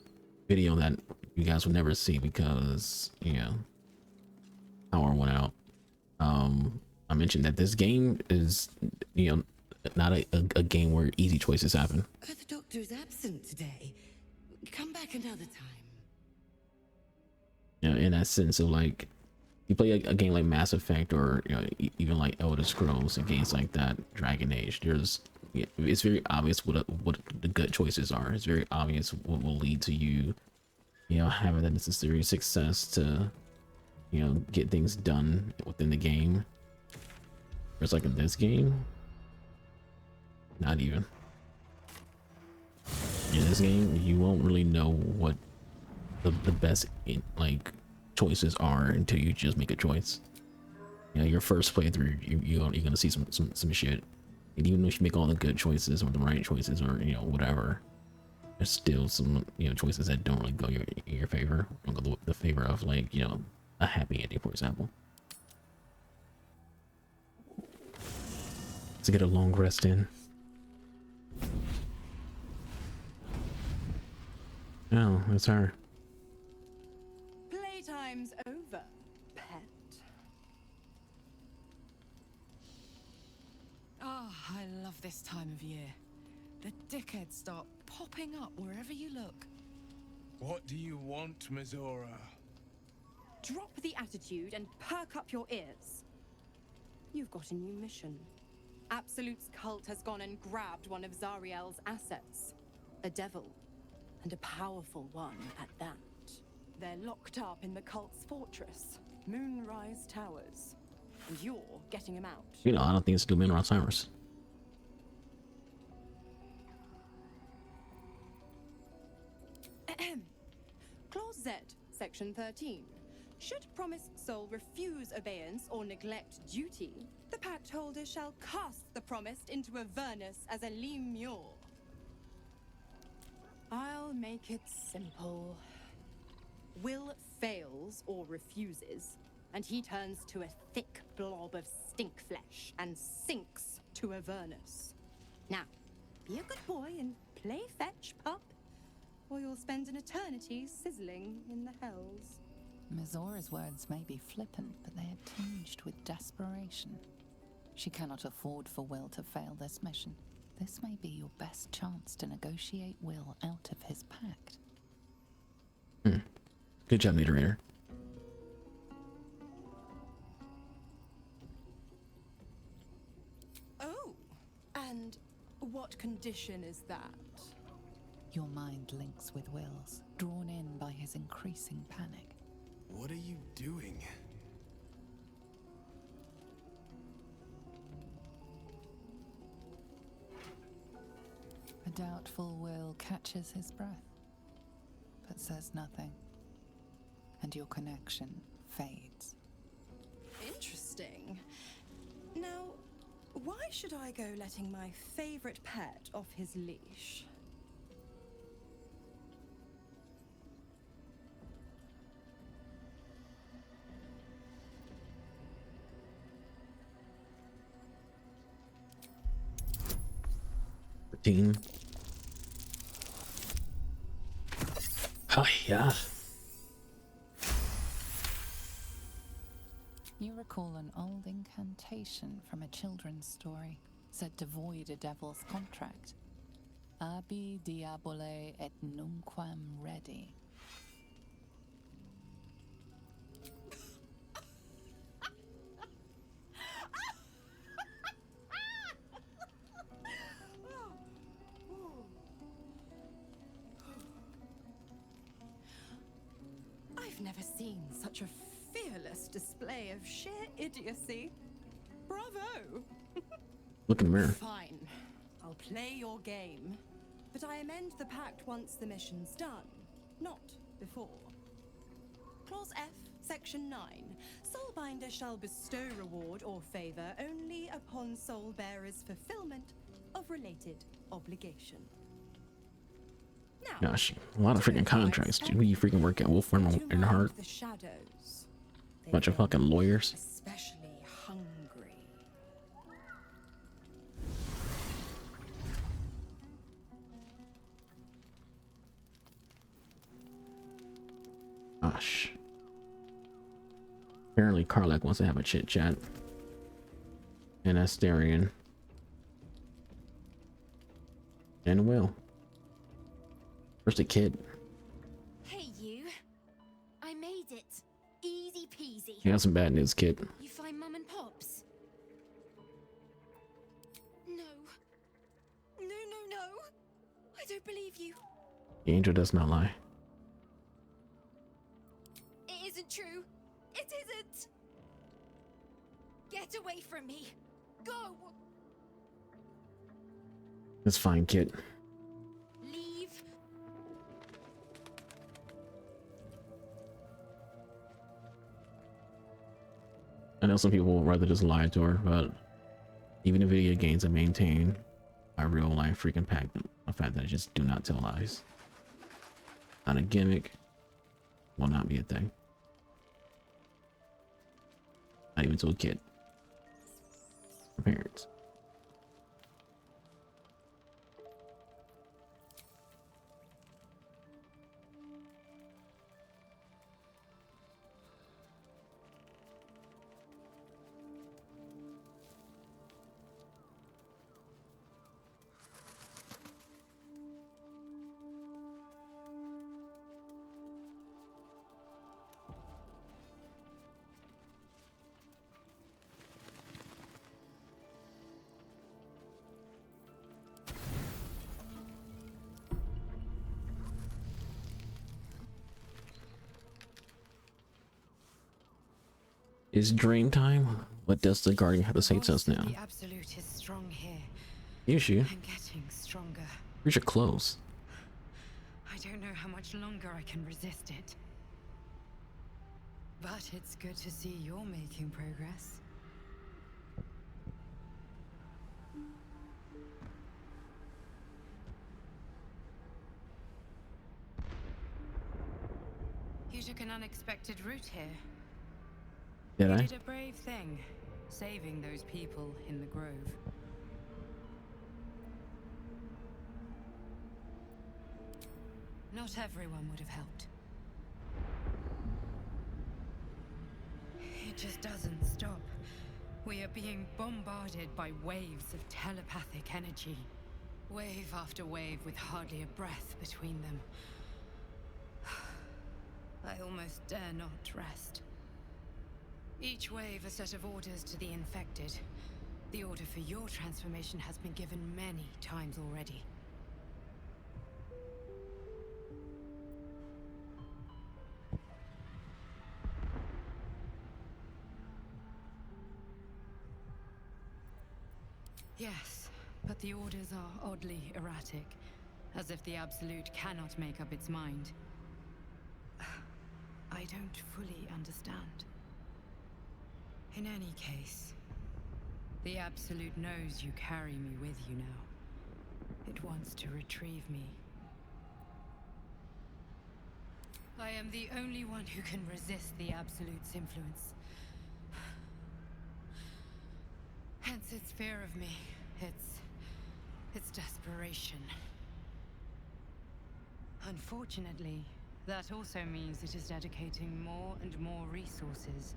video that you guys will never see because, you know, power went out. I mentioned that this game is, you know, not a game where easy choices happen. The doctor is absent today. Come back another time. You know, in that sense of like, you play a game like Mass Effect or, you know, even like Elder Scrolls and games like that, Dragon Age, there's, it's very obvious what the good choices are. It's very obvious what will lead to you, you know, having the necessary success to, you know, get things done within the game. Whereas like in this game, not even. In this game, you won't really know what the best like choices are until you just make a choice. You know, your first playthrough, you're gonna see some shit. And even if you make all the good choices or the right choices or, you know, whatever, there's still some, you know, choices that don't really go in your favor. Don't go the favor of, like, you know, a happy ending, for example. Let's get a long rest in. Oh, it's her. Playtime's over, pet. Ah, oh, I love this time of year. The dickheads start popping up wherever you look. What do you want, Mizora? Drop the attitude and perk up your ears. You've got a new mission. Absolute's cult has gone and grabbed one of Zariel's assets. A devil. And a powerful one at that. They're locked up in the cult's fortress, Moonrise Towers. And you're getting him out. You know, I don't think it's Moonrise Towers. Clause Z, Section 13. Should promised soul refuse abeyance or neglect duty, the pact holder shall cast the promised into Avernus as a lemure. I'll make it simple. Will fails or refuses, and he turns to a thick blob of stink flesh and sinks to Avernus. Now, be a good boy and play fetch, pup, or you'll spend an eternity sizzling in the hells. Mizora's words may be flippant, but they are tinged with desperation. She cannot afford for Will to fail this mission. This may be your best chance to negotiate Will out of his pact. Good job, moderator. Oh, and what condition is that? Your mind links with Will's, drawn in by his increasing panic. What are you doing? A doubtful Will catches his breath, but says nothing, and your connection fades. Interesting. Now, why should I go letting my favorite pet off his leash? Team. Oh yeah. You recall an old incantation from a children's story, said to void a devil's contract. Abi diabole et nunquam redi. I've never seen such a fearless display of sheer idiocy. Bravo! Look in the mirror. Fine. I'll play your game. But I amend the pact once the mission's done, not before. Clause F, Section 9. Soulbinder shall bestow reward or favor only upon soul bearer's fulfillment of related obligation. Now, Gosh, a lot of freaking contracts. Dude, you freaking work at Wolf and Hart. the shadows. Bunch of fucking lawyers. Especially hungry. Gosh. Apparently Karlak wants to have a chit chat. And Asterion. And Will. Where's the kid? Hey, you. I made it. Easy peasy. You got some bad news, kid. You find Mum and Pops? No. No, no, no. I don't believe you. The angel does not lie. It isn't true. It isn't. Get away from me. Go. It's fine, kid. Leave. I know some people would rather just lie to her, but even in video games, I maintain my real life freaking fact that I just do not tell lies. Not a gimmick. Will not be a thing. Not even to a kid. Or parents. Is dream time? What does the guardian have to say to us now? The absolute is strong here. Is she? And getting stronger. Where's your clothes? I don't know how much longer I can resist it. But it's good to see you're making progress. You took an unexpected route here. Did I? You did a brave thing, saving those people in the grove. Not everyone would have helped. It just doesn't stop. We are being bombarded by waves of telepathic energy. Wave after wave with hardly a breath between them. I almost dare not rest. Each wave a set of orders to the infected. The order for your transformation has been given many times already. Yes, but the orders are oddly erratic, as if the Absolute cannot make up its mind. I don't fully understand. In any case, the Absolute knows you carry me with you now. It wants to retrieve me. I am the only one who can resist the Absolute's influence. Hence its fear of me, its desperation. Unfortunately, that also means it is dedicating more and more resources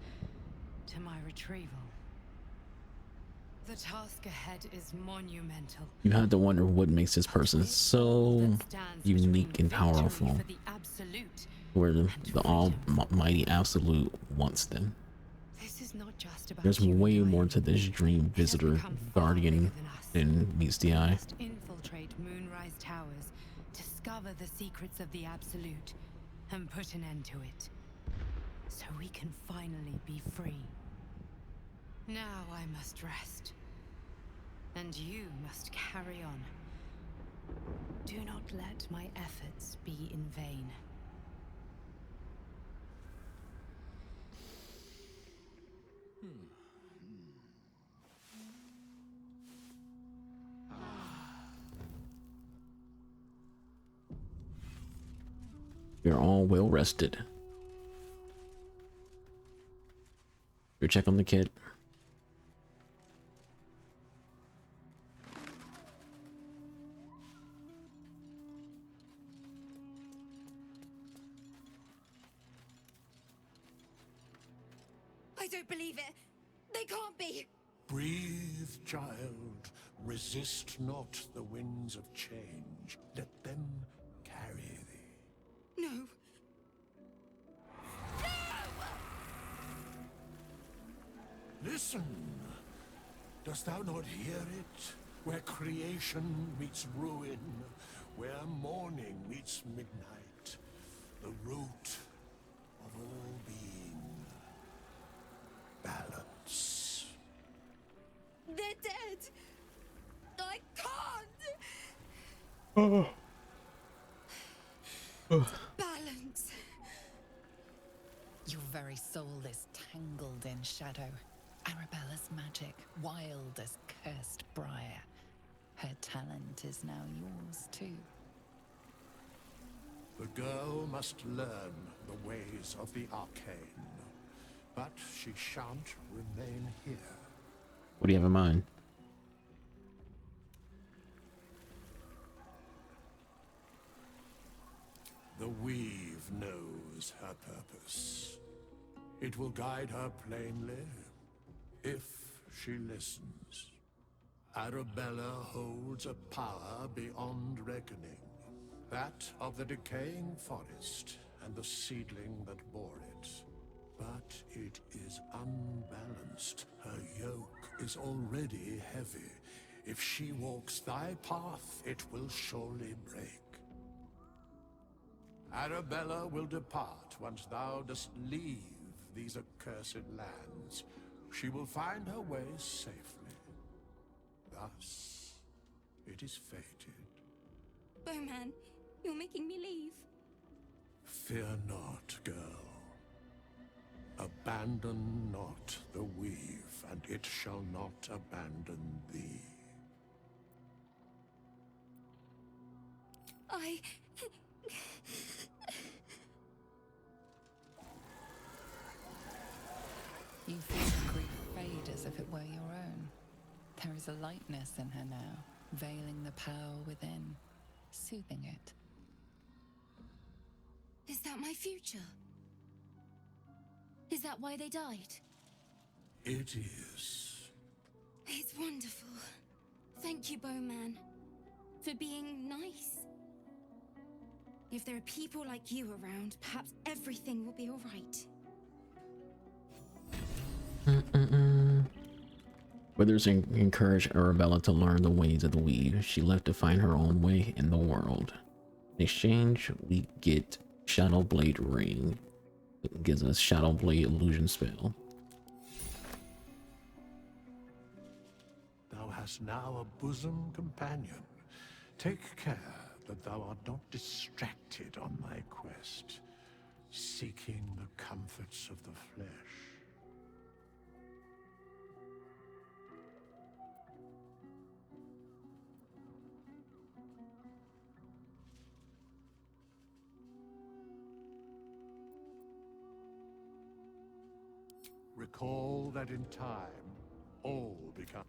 to my retrieval. The task ahead is monumental. You had to wonder what makes this person so unique and powerful, where the almighty Absolute wants them. This is not just about There's way more to this dream visitor guardian than meets the eye. Infiltrate Moonrise Towers, discover the secrets of the Absolute, and put an end to it. So we can finally be free. Now I must rest. And you must carry on. Do not let my efforts be in vain. You're all well rested. You check on the kid. I don't believe it. They can't be. Breathe, child. Resist not the winds of change. Let them carry thee. No. Listen. Dost thou not hear it? Where creation meets ruin, where morning meets midnight, the root of all being. Balance. They're dead. I can't. Balance. Your very soul is tangled in shadow. Arabella's magic, wild as cursed briar. Her talent is now yours too. The girl must learn the ways of the arcane, but she shan't remain here. What do you have in mind? The weave knows her purpose. It will guide her plainly, if she listens. Arabella holds a power beyond reckoning, that of the decaying forest and the seedling that bore it. But it is unbalanced. Her yoke is already heavy. If she walks thy path, it will surely break. Arabella will depart once thou dost leave these accursed lands. She will find her way safely. Thus, it is fated. Bowman, you're making me leave. Fear not, girl. Abandon not the weave, and it shall not abandon thee. You feel the grief fade as if it were your own. There is a lightness in her now, veiling the power within, soothing it. Is that my future? Is that why they died? It is. It's wonderful. Thank you, Bowman, for being nice. If there are people like you around, perhaps everything will be all right. Withers encouraged Arabella to learn the ways of the weave. She left to find her own way in the world. In exchange, we get Shadow Blade Ring. It gives us Shadow Blade illusion spell. Thou hast now a bosom companion. Take care that thou art not distracted on thy quest, seeking the comforts of the flesh. Recall that in time, all become...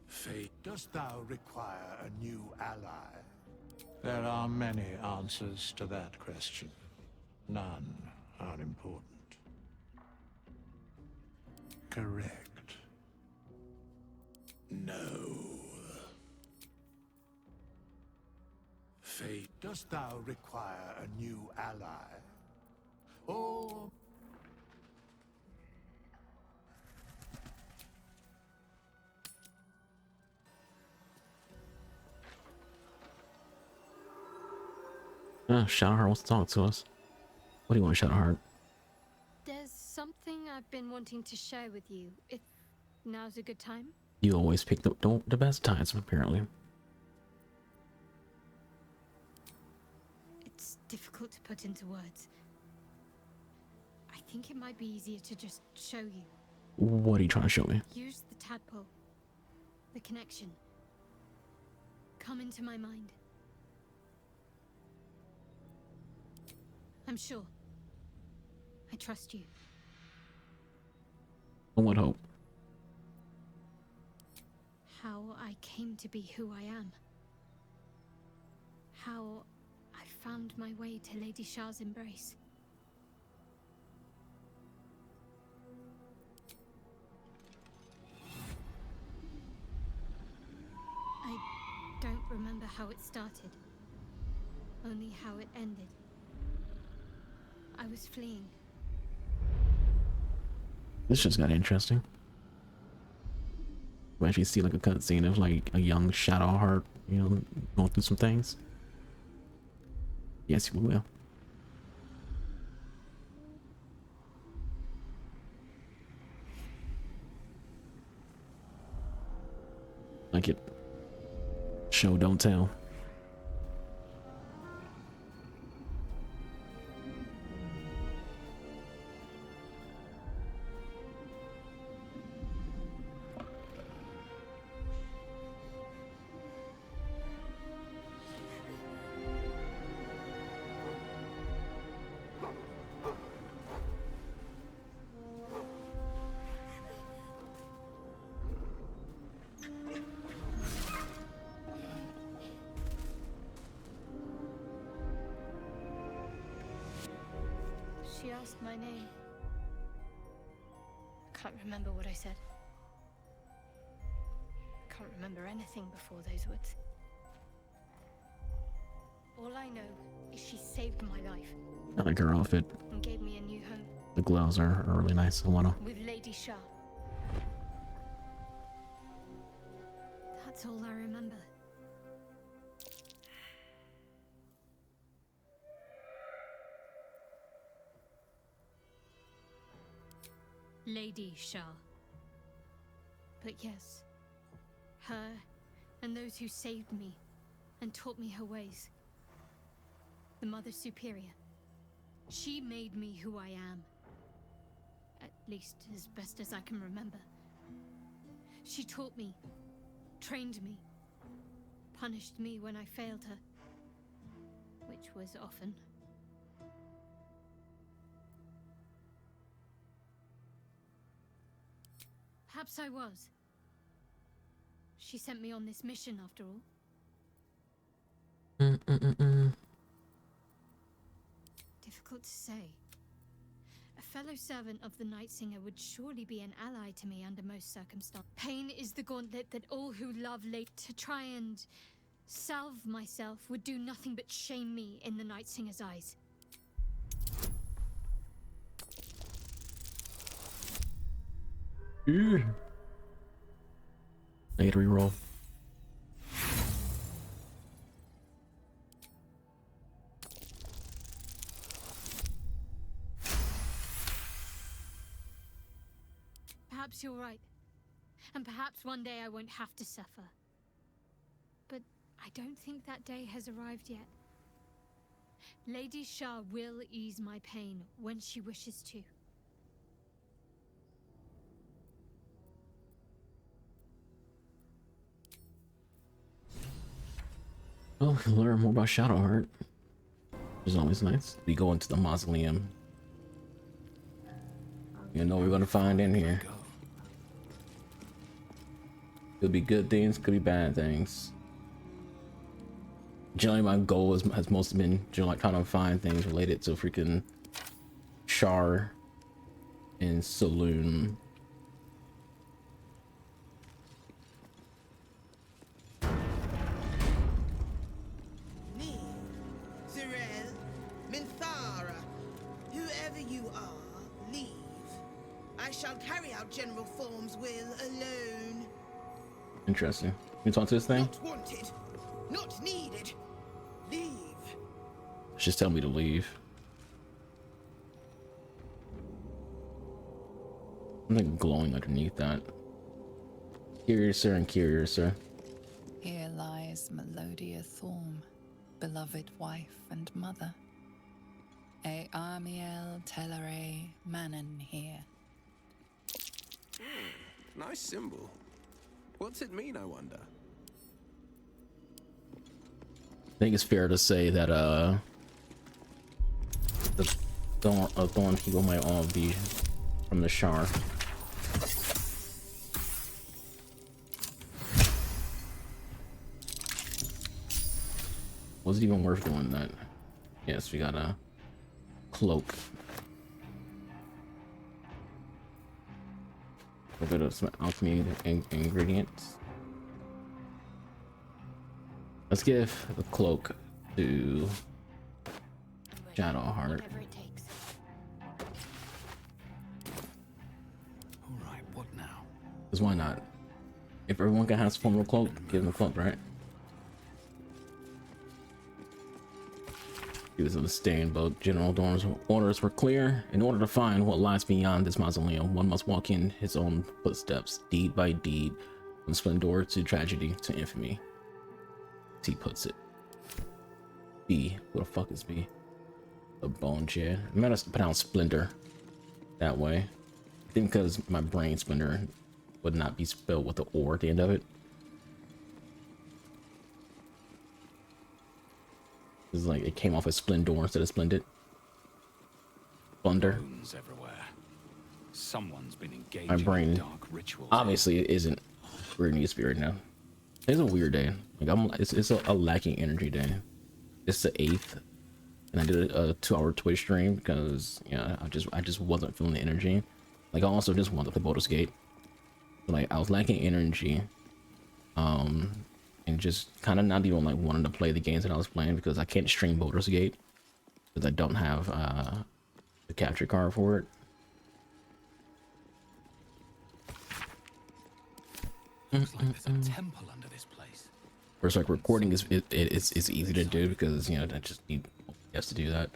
Fate, dost thou require a new ally? There are many answers to that question. None are important. Correct. No. Fate, dost thou require a new ally? Or... Shadowheart wants to talk to us. What do you want, Shadowheart? There's something I've been wanting to share with you, if now's a good time. You always pick the best times, apparently. It's difficult to put into words. I think it might be easier to just show you. What are you trying to show me? Use the tadpole. The connection. Come into my mind. I'm sure. I trust you. One would hope. How I came to be who I am. How I found my way to Lady Shah's embrace. I don't remember how it started. Only how it ended. I was fleeing. This just got interesting. We actually see like a cutscene of like a young Shadowheart, you know, going through some things. Yes, we will. Like it. Show, don't tell. She asked my name. Can't remember what I said. Can't remember anything before those words. All I know is she saved my life. I like her outfit. And gave me a new home. The gloves are really nice. I wanna. With Lady Shah. That's all I remember. Lady Shah. But yes, her and those who saved me and taught me her ways. The Mother Superior. She made me who I am. At least as best as I can remember. She taught me, trained me, punished me when I failed her. Which was often. Perhaps I was. She sent me on this mission after all. Difficult to say. A fellow servant of the Night Singer would surely be an ally to me under most circumstances. Pain is the gauntlet that all who love late to try and salve myself would do nothing but shame me in the Night Singer's eyes. I get to reroll. Perhaps you're right. And perhaps one day I won't have to suffer. But I don't think that day has arrived yet. Lady Shah will ease my pain when she wishes to. Well, learn more about Shadowheart. Which is always nice. We go into the mausoleum. You know what we're gonna find in here. Could be good things, could be bad things. Generally, my goal has mostly been to like kind of find things related to freaking Shar and Saloon. Me, Zirel, Minthara, whoever you are, leave. I shall carry out General Form's will alone. Interesting. Can you talk to this thing? Not wanted, not needed. Leave. Just tell me to leave. Something glowing underneath that. Curiouser and curiouser. Here lies Melodia Thorm, beloved wife and mother. A Armiel Telere Manon here. Nice symbol. What's it mean, I wonder? I think it's fair to say that the thorn people might all be from the Shar. Was it even worth doing that? Yes, we got a cloak. A bit of some alchemy ingredients. Let's give the cloak to Shadowheart. Alright, what now? Because why not? If everyone can have some form of cloak, give them a cloak, right? He was abstained, but General Dorn's orders were clear. In order to find what lies beyond this mausoleum, one must walk in his own footsteps, deed by deed, from splendor to tragedy to infamy. As he puts it. B. What the fuck is B? A bone chair. I might have pronounce splendor that way. I think because my brain splendor would not be spelled with the or at the end of it. It's like it came off as splendor instead of splendid. Blunder. Everywhere. Someone's been engaging My brain in dark rituals. obviously it isn't where it needs to be right now. It's a weird day. Like it's a lacking energy day. It's the 8th, and I did a 2-hour Twitch stream because I just wasn't feeling the energy. Like I also just wanted to play Baldur's Gate. Like I was lacking energy. And just kind of not even like wanting to play the games that I was playing because I can't stream Baldur's Gate because I don't have the capture card for it. Looks like there's a temple under this place. First, like recording is it's easy to do because I just need OBS to do that.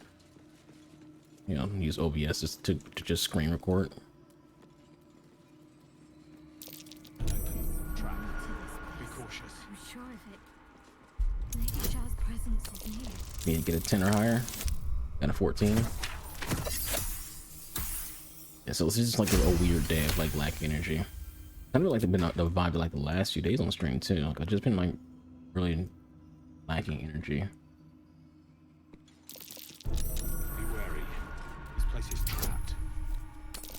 Use OBS just to just screen record. Need to get a 10 or higher. Got a 14. Yeah, so it's just like a weird day of like lacking energy. Kind of like been the vibe of like the last few days on stream too. Like I've just been like really lacking energy. Be wary. This place is trapped.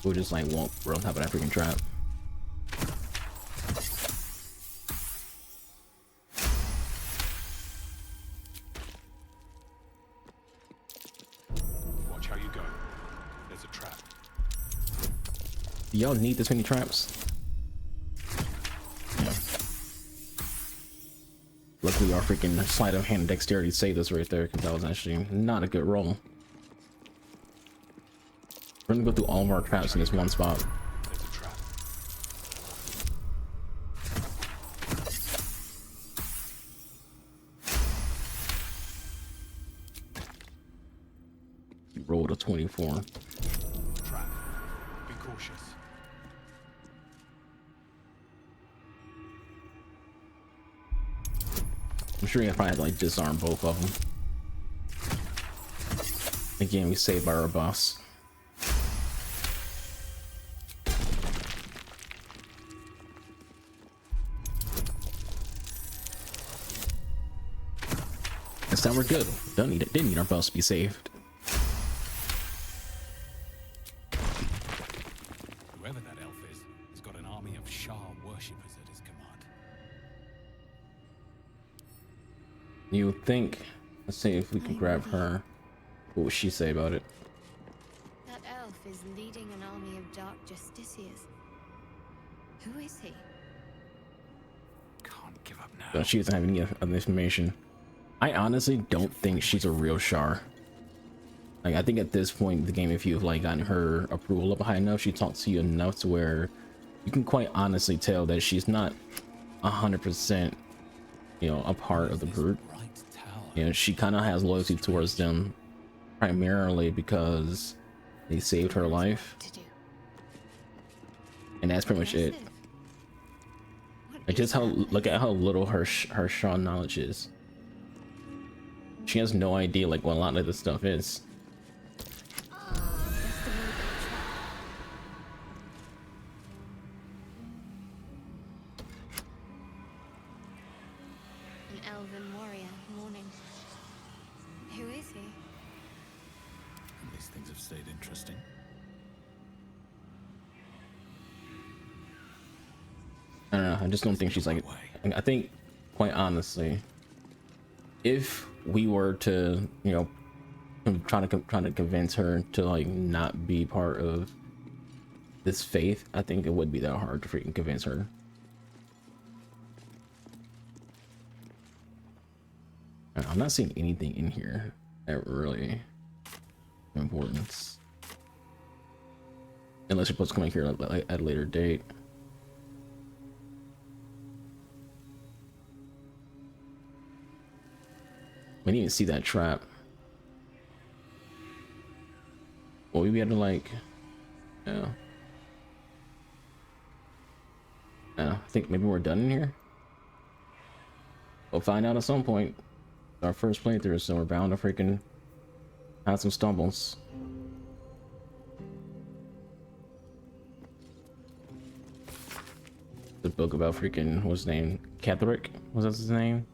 We'll just like walk on top of that freaking trap. Do y'all need this many traps? Yeah. Luckily our freaking sleight of hand dexterity saved us right there because that was actually not a good roll. We're gonna go through all of our traps in this one spot. You rolled a 24. Trap. Be cautious. I'm sure you probably have to like disarm both of them. Again, we saved by our boss. This time we're good. Didn't need our boss to be saved. Whoever that elf is has got an army of Shah worshippers at his command. You would think, let's see if we can grab her. What would she say about it? That elf is leading an army of dark justiciars. Who is he? Can't give up now. So she doesn't have any of the information. I honestly don't think she's a real Shar. Like, I think at this point in the game, if you've like gotten her approval up high enough, she talks to you enough to where you can quite honestly tell that she's not 100%, a part of the group. She kind of has loyalty towards them, primarily because they saved her life, and that's pretty much it. Like, just look at how little her Shah knowledge is. She has no idea like what a lot of this stuff is. An elven warrior mourning. Who is he? And this things have stayed interesting. I don't know. I just don't think she's like. I think, quite honestly, if we were to, you know, trying to convince her to like not be part of this faith, I think it would be that hard to freaking convince her. I'm not seeing anything in here that really importance, unless you're supposed to come in here at a later date. We didn't even see that trap. Well, we had to like, yeah. I think maybe we're done in here. We'll find out at some point. Our first playthrough, so we're bound to freaking have some stumbles. The book about freaking, what's his name? Catherick? Was that his name?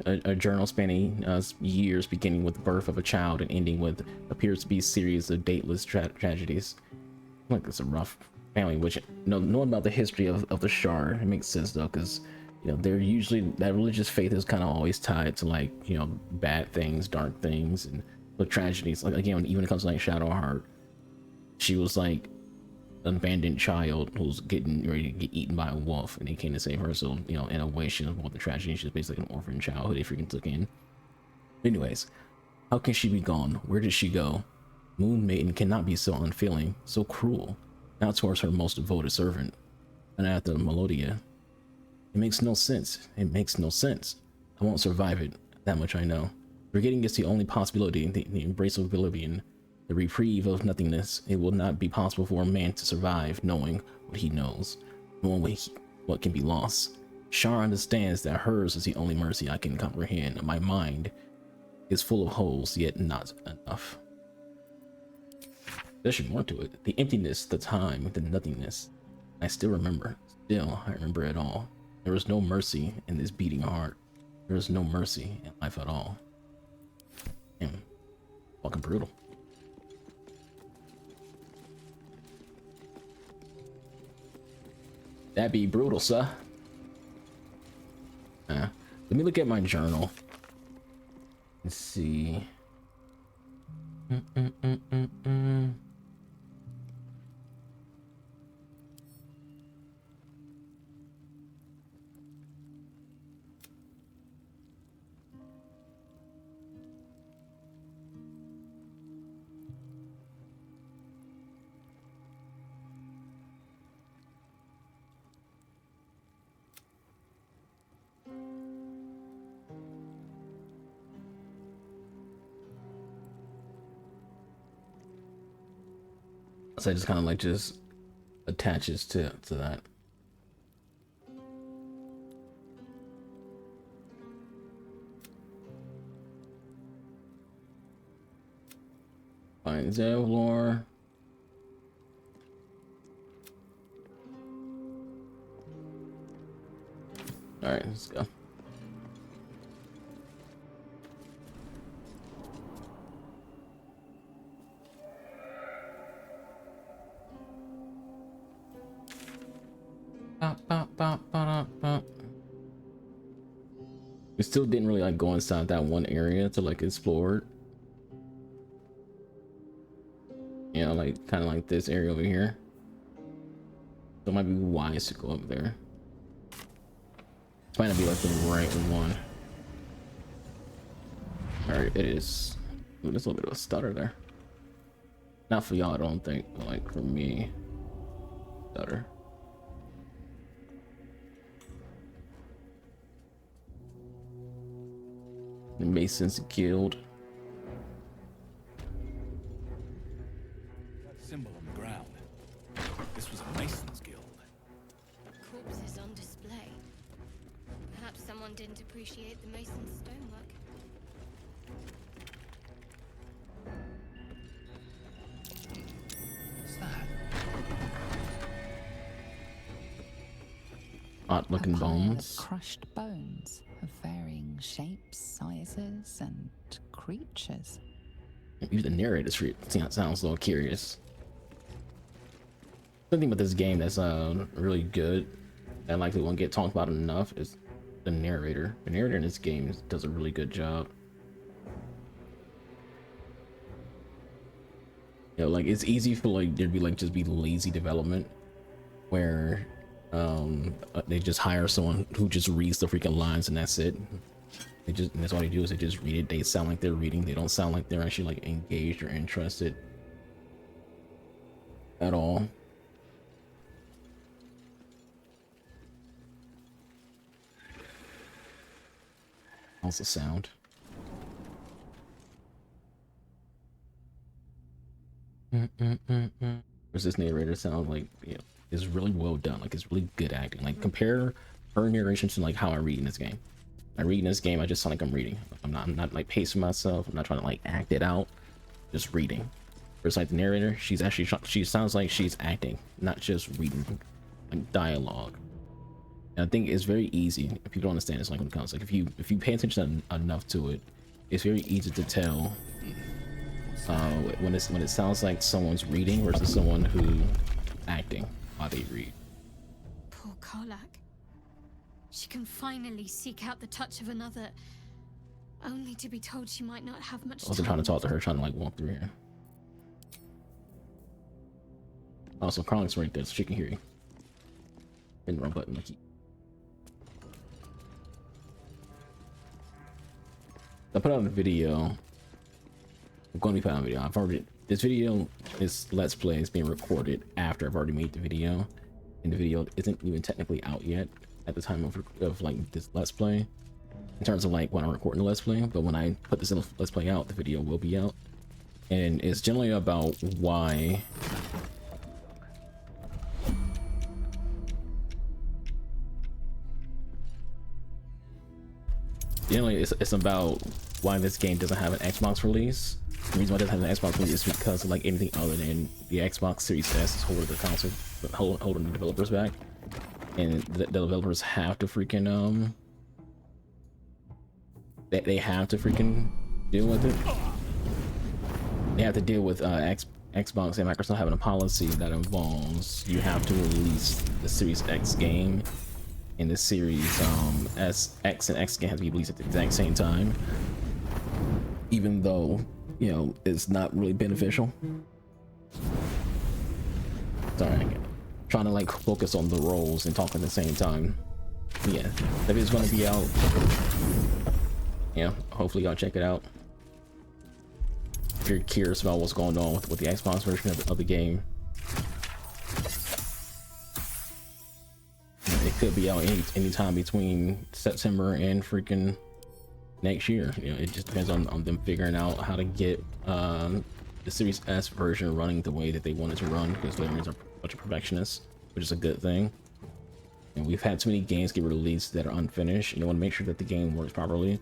A journal spanning years, beginning with the birth of a child and ending with appears to be a series of dateless tragedies. Like, it's a rough family, which, knowing about the history of the Shard, it makes sense though, because, you know, they're usually, that religious faith is kind of always tied to, like, you know, bad things, dark things, and the tragedies. Like, again, even when it comes to like Shadowheart, she was like an abandoned child who's getting ready to get eaten by a wolf, and they came to save her. So, you know, in a way, she doesn't want the tragedy. She's basically an orphan child who they freaking took in. Anyways, how can she be gone? Where did she go? Moon Maiden cannot be so unfeeling, so cruel, now towards her most devoted servant, and after Melodia. It makes no sense. It makes no sense. I won't survive it. That much I know. Forgetting is the only possibility. The embrace of oblivion, the reprieve of nothingness. It will not be possible for a man to survive knowing what he knows, knowing what can be lost. Shar understands that hers is the only mercy I can comprehend. My mind is full of holes, yet not enough. There's more to it. The emptiness, the time, the nothingness. I still remember. Still, I remember it all. There is no mercy in this beating heart. There is no mercy in life at all. Damn. Fucking brutal. That'd be brutal, sir. Let me look at my journal. Let's see. So it just kind of like just attaches to that. Find Zevlor. All right, let's go. We still didn't really like go inside that one area to like explore it. You know, like kind of like this area over here. So it might be wise to go up there. This might not be like the right one. Alright, it is. Ooh, there's a little bit of a stutter there. Not for y'all, I don't think, but like for me. Stutter. The Masons Guild. Symbol on the ground. This was a Masons Guild. Corpses on display. Perhaps someone didn't appreciate the Mason's stonework. What's that? Odd looking A pile bones. of crushed bones of varying shapes, sizes, and creatures. Even the narrator sounds a little curious. Something about this game that's really good that likely won't get talked about enough is the narrator. The narrator in this game does a really good job. You know, like it's easy for like there'd be like just be lazy development where they just hire someone who just reads the freaking lines and that's it. And that's all they do is they just read it. They sound like they're reading. They don't sound like they're actually like engaged or interested at all. How's the sound? Where's this narrator sound like? You know, it's really well done. Like it's really good acting. Like compare her narration to like how I read in this game. I read in this game, I just sound like I'm reading. I'm not like pacing myself. I'm not trying to like act it out. Just reading. Whereas like the narrator, she sounds like she's acting, not just reading like dialogue. And I think it's very easy if people don't understand this, like when it comes like if you pay attention enough to it, it's very easy to tell when it sounds like someone's reading versus someone who acting while they read. Poor Karlak. She can finally seek out the touch of another, only to be told she might not have much time. I wasn't trying to talk to her, trying to like walk through here. Also, Karlak's right there, so she can hear you. Hit the wrong button, like I put out a video. I'm going to be putting out a video. This video, this Let's Play is being recorded after I've already made the video, and the video isn't even technically out yet at the time of like this Let's Play, in terms of like when I'm recording the Let's Play. But when I put this Let's Play out, the video will be out, and it's generally about why it's about why this game doesn't have an Xbox release. The reason why it doesn't have an Xbox release is because of like anything other than the Xbox Series S is holding the console, holding the developers back, and the developers have to freaking they have to freaking deal with it. They have to deal with Xbox and Microsoft having a policy that involves you have to release the Series X game and the Series X and X game have to be released at the exact same time, even though, you know, it's not really beneficial. Sorry, I'm trying to like focus on the roles and talk at the same time. Yeah, that is going to be out. Yeah, hopefully y'all check it out if you're curious about what's going on with the Xbox version of the game. It could be out any time between September and freaking next year. You know, it just depends on them figuring out how to get the Series S version running the way that they want it to run, because they're a bunch of perfectionists, which is a good thing. And we've had too many games get released that are unfinished, and you want to make sure that the game works properly.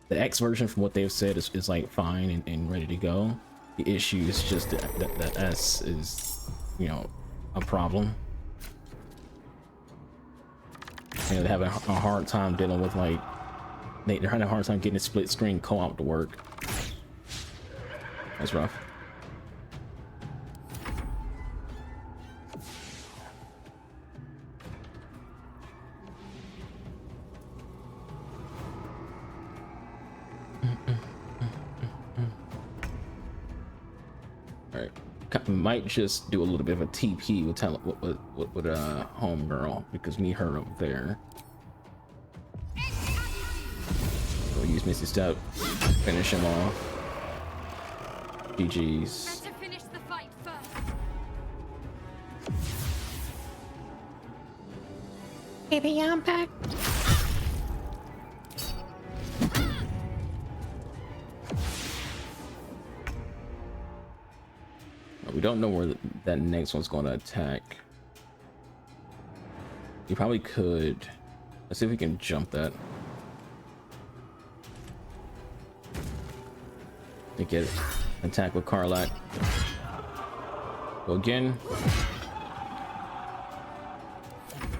The X version, from what they've said, is like fine and ready to go. The issue is just that S is, you know, a problem. You know, they're having a hard time dealing with like they're having a hard time getting a split screen co-op to work. That's rough. Alright, might just do a little bit of a TP with homegirl, because me her up there. We'll use Misty Step, finish him off. GG's. Better finish the fight first. Baby, I'm back. We don't know where that next one's going to attack. You probably could. Let's see if we can jump that. To get attack with Karlak. Go again.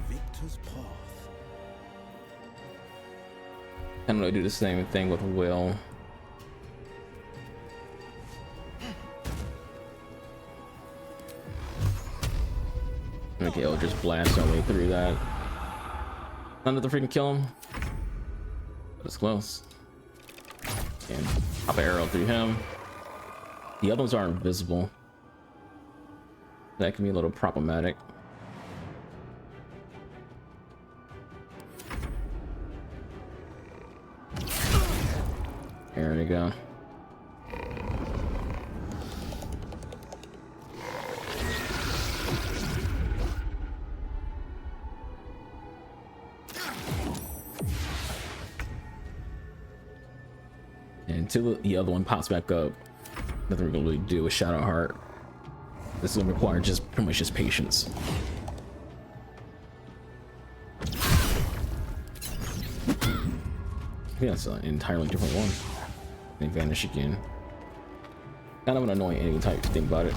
Victor's path. I'm gonna do the same thing with Will. Okay, I'll just blast our way through that. None of the freaking kill him. But it's close. And pop an arrow through him. The other ones are invisible. That can be a little problematic. There we go. And until the other one pops back up, nothing we're gonna really do with Shadow Heart. This is gonna require just pretty much just patience. I think that's an entirely different one. They vanish again. Kind of an annoying enemy type to think about it.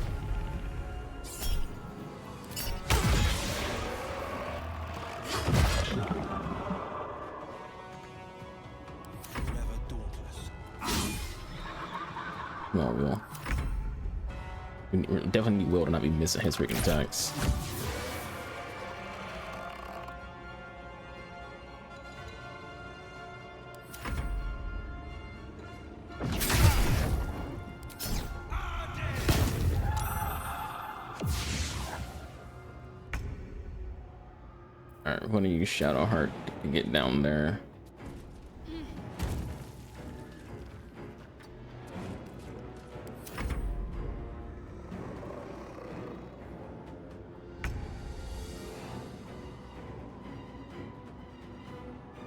No, Will. We definitely need Will to not be missing his freaking attacks. Alright, we're gonna use Shadow Heart to get down there.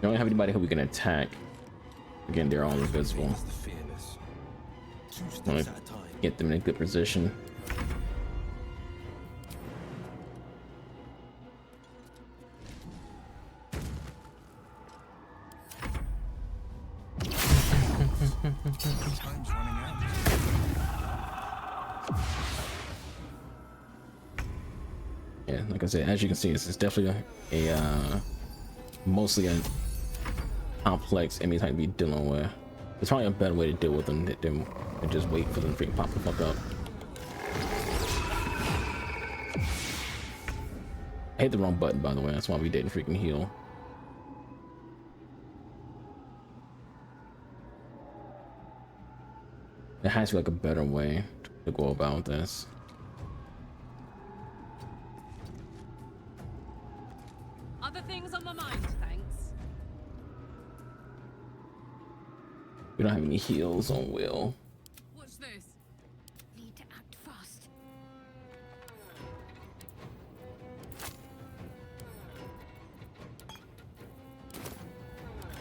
We don't have anybody who we can attack. Again, they're all invisible. Want to get them in a good position. Time's running out. Yeah, like I said, as you can see, it's definitely a mostly a complex enemy type to be dealing with. There's probably a better way to deal with them than just wait for them to freaking pop the fuck up. I hit the wrong button, by the way. That's why we didn't freaking heal. There has to be like a better way to go about this. Other things on my mind, thanks. We don't have any heals on Will. What's this? Need to act fast.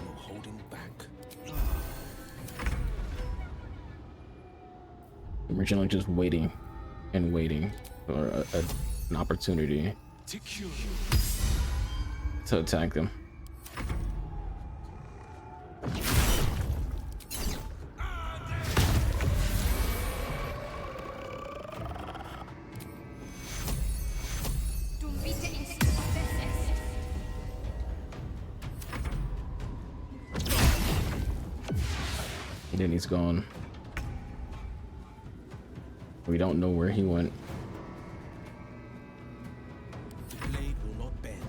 No holding back. We're generally just waiting and waiting for an opportunity to attack them. And then he's gone. We don't know where he went. The blade will not bend.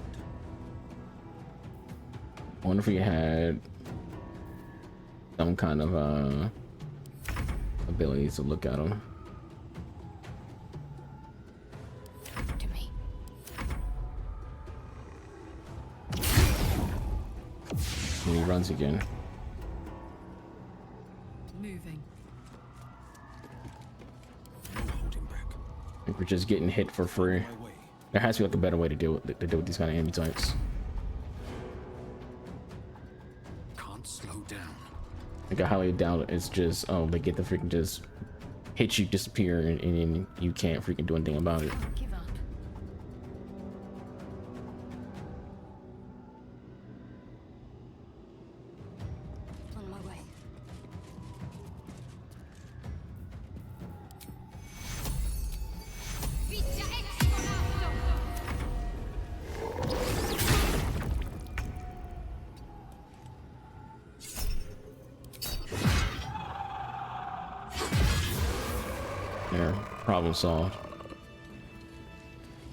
I wonder if he had some kind of ability to look at him. To me. And he runs again. Moving. I think we're just getting hit for free. There has to be like a better way to deal with these kind of enemy types. Can't slow down. Like I highly doubt it's just they get the freaking just hit you, disappear, and you can't freaking do anything about it. Give up. On my way. There, problem solved.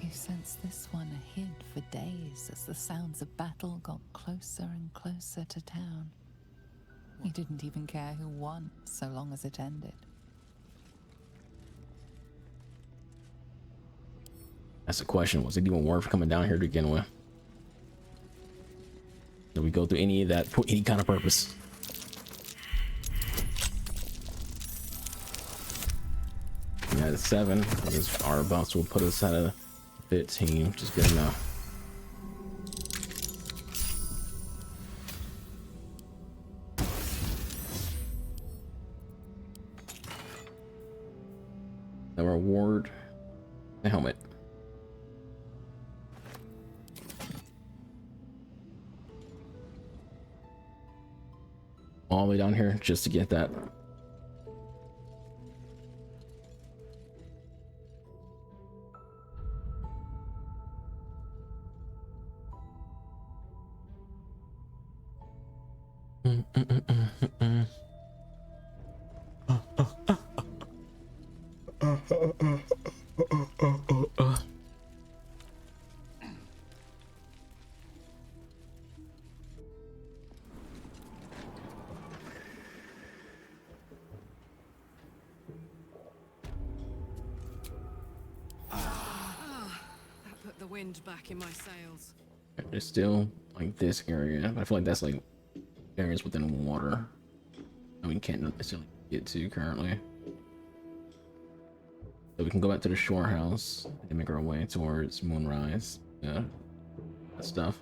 You sensed this one hid for days as the sounds of battle got closer and closer to town. He didn't even care who won, so long as it ended. That's the question. Was it even worth coming down here to begin with? Did we go through any of that for any kind of purpose? Yeah, it's 7. Our boss will put us at a 15, which is good enough. The reward, the helmet. All the way down here just to get that. That put the wind back in my sails. There's still like this area. I feel like that's like areas within water that we can't necessarily get to currently. So we can go back to the shore house and make our way towards Moonrise. Yeah, that stuff.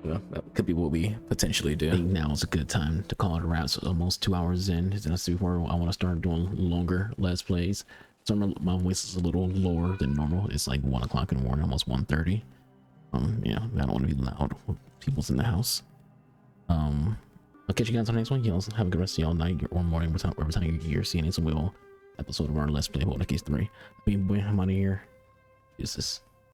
Yeah, that could be what we potentially do. I think now is a good time to call it a wrap. So almost 2 hours in. That's where I want to start doing longer Let's Plays. So my voice is a little lower than normal. It's like 1 o'clock in the morning, almost 1:30. Yeah, I don't want to be loud when people's in the house. I'll catch you guys on the next one. You have a good rest of y'all night or morning, whatever time you're seeing this episode of our Let's Play Hold Case 3. I'm out of here. Deuces.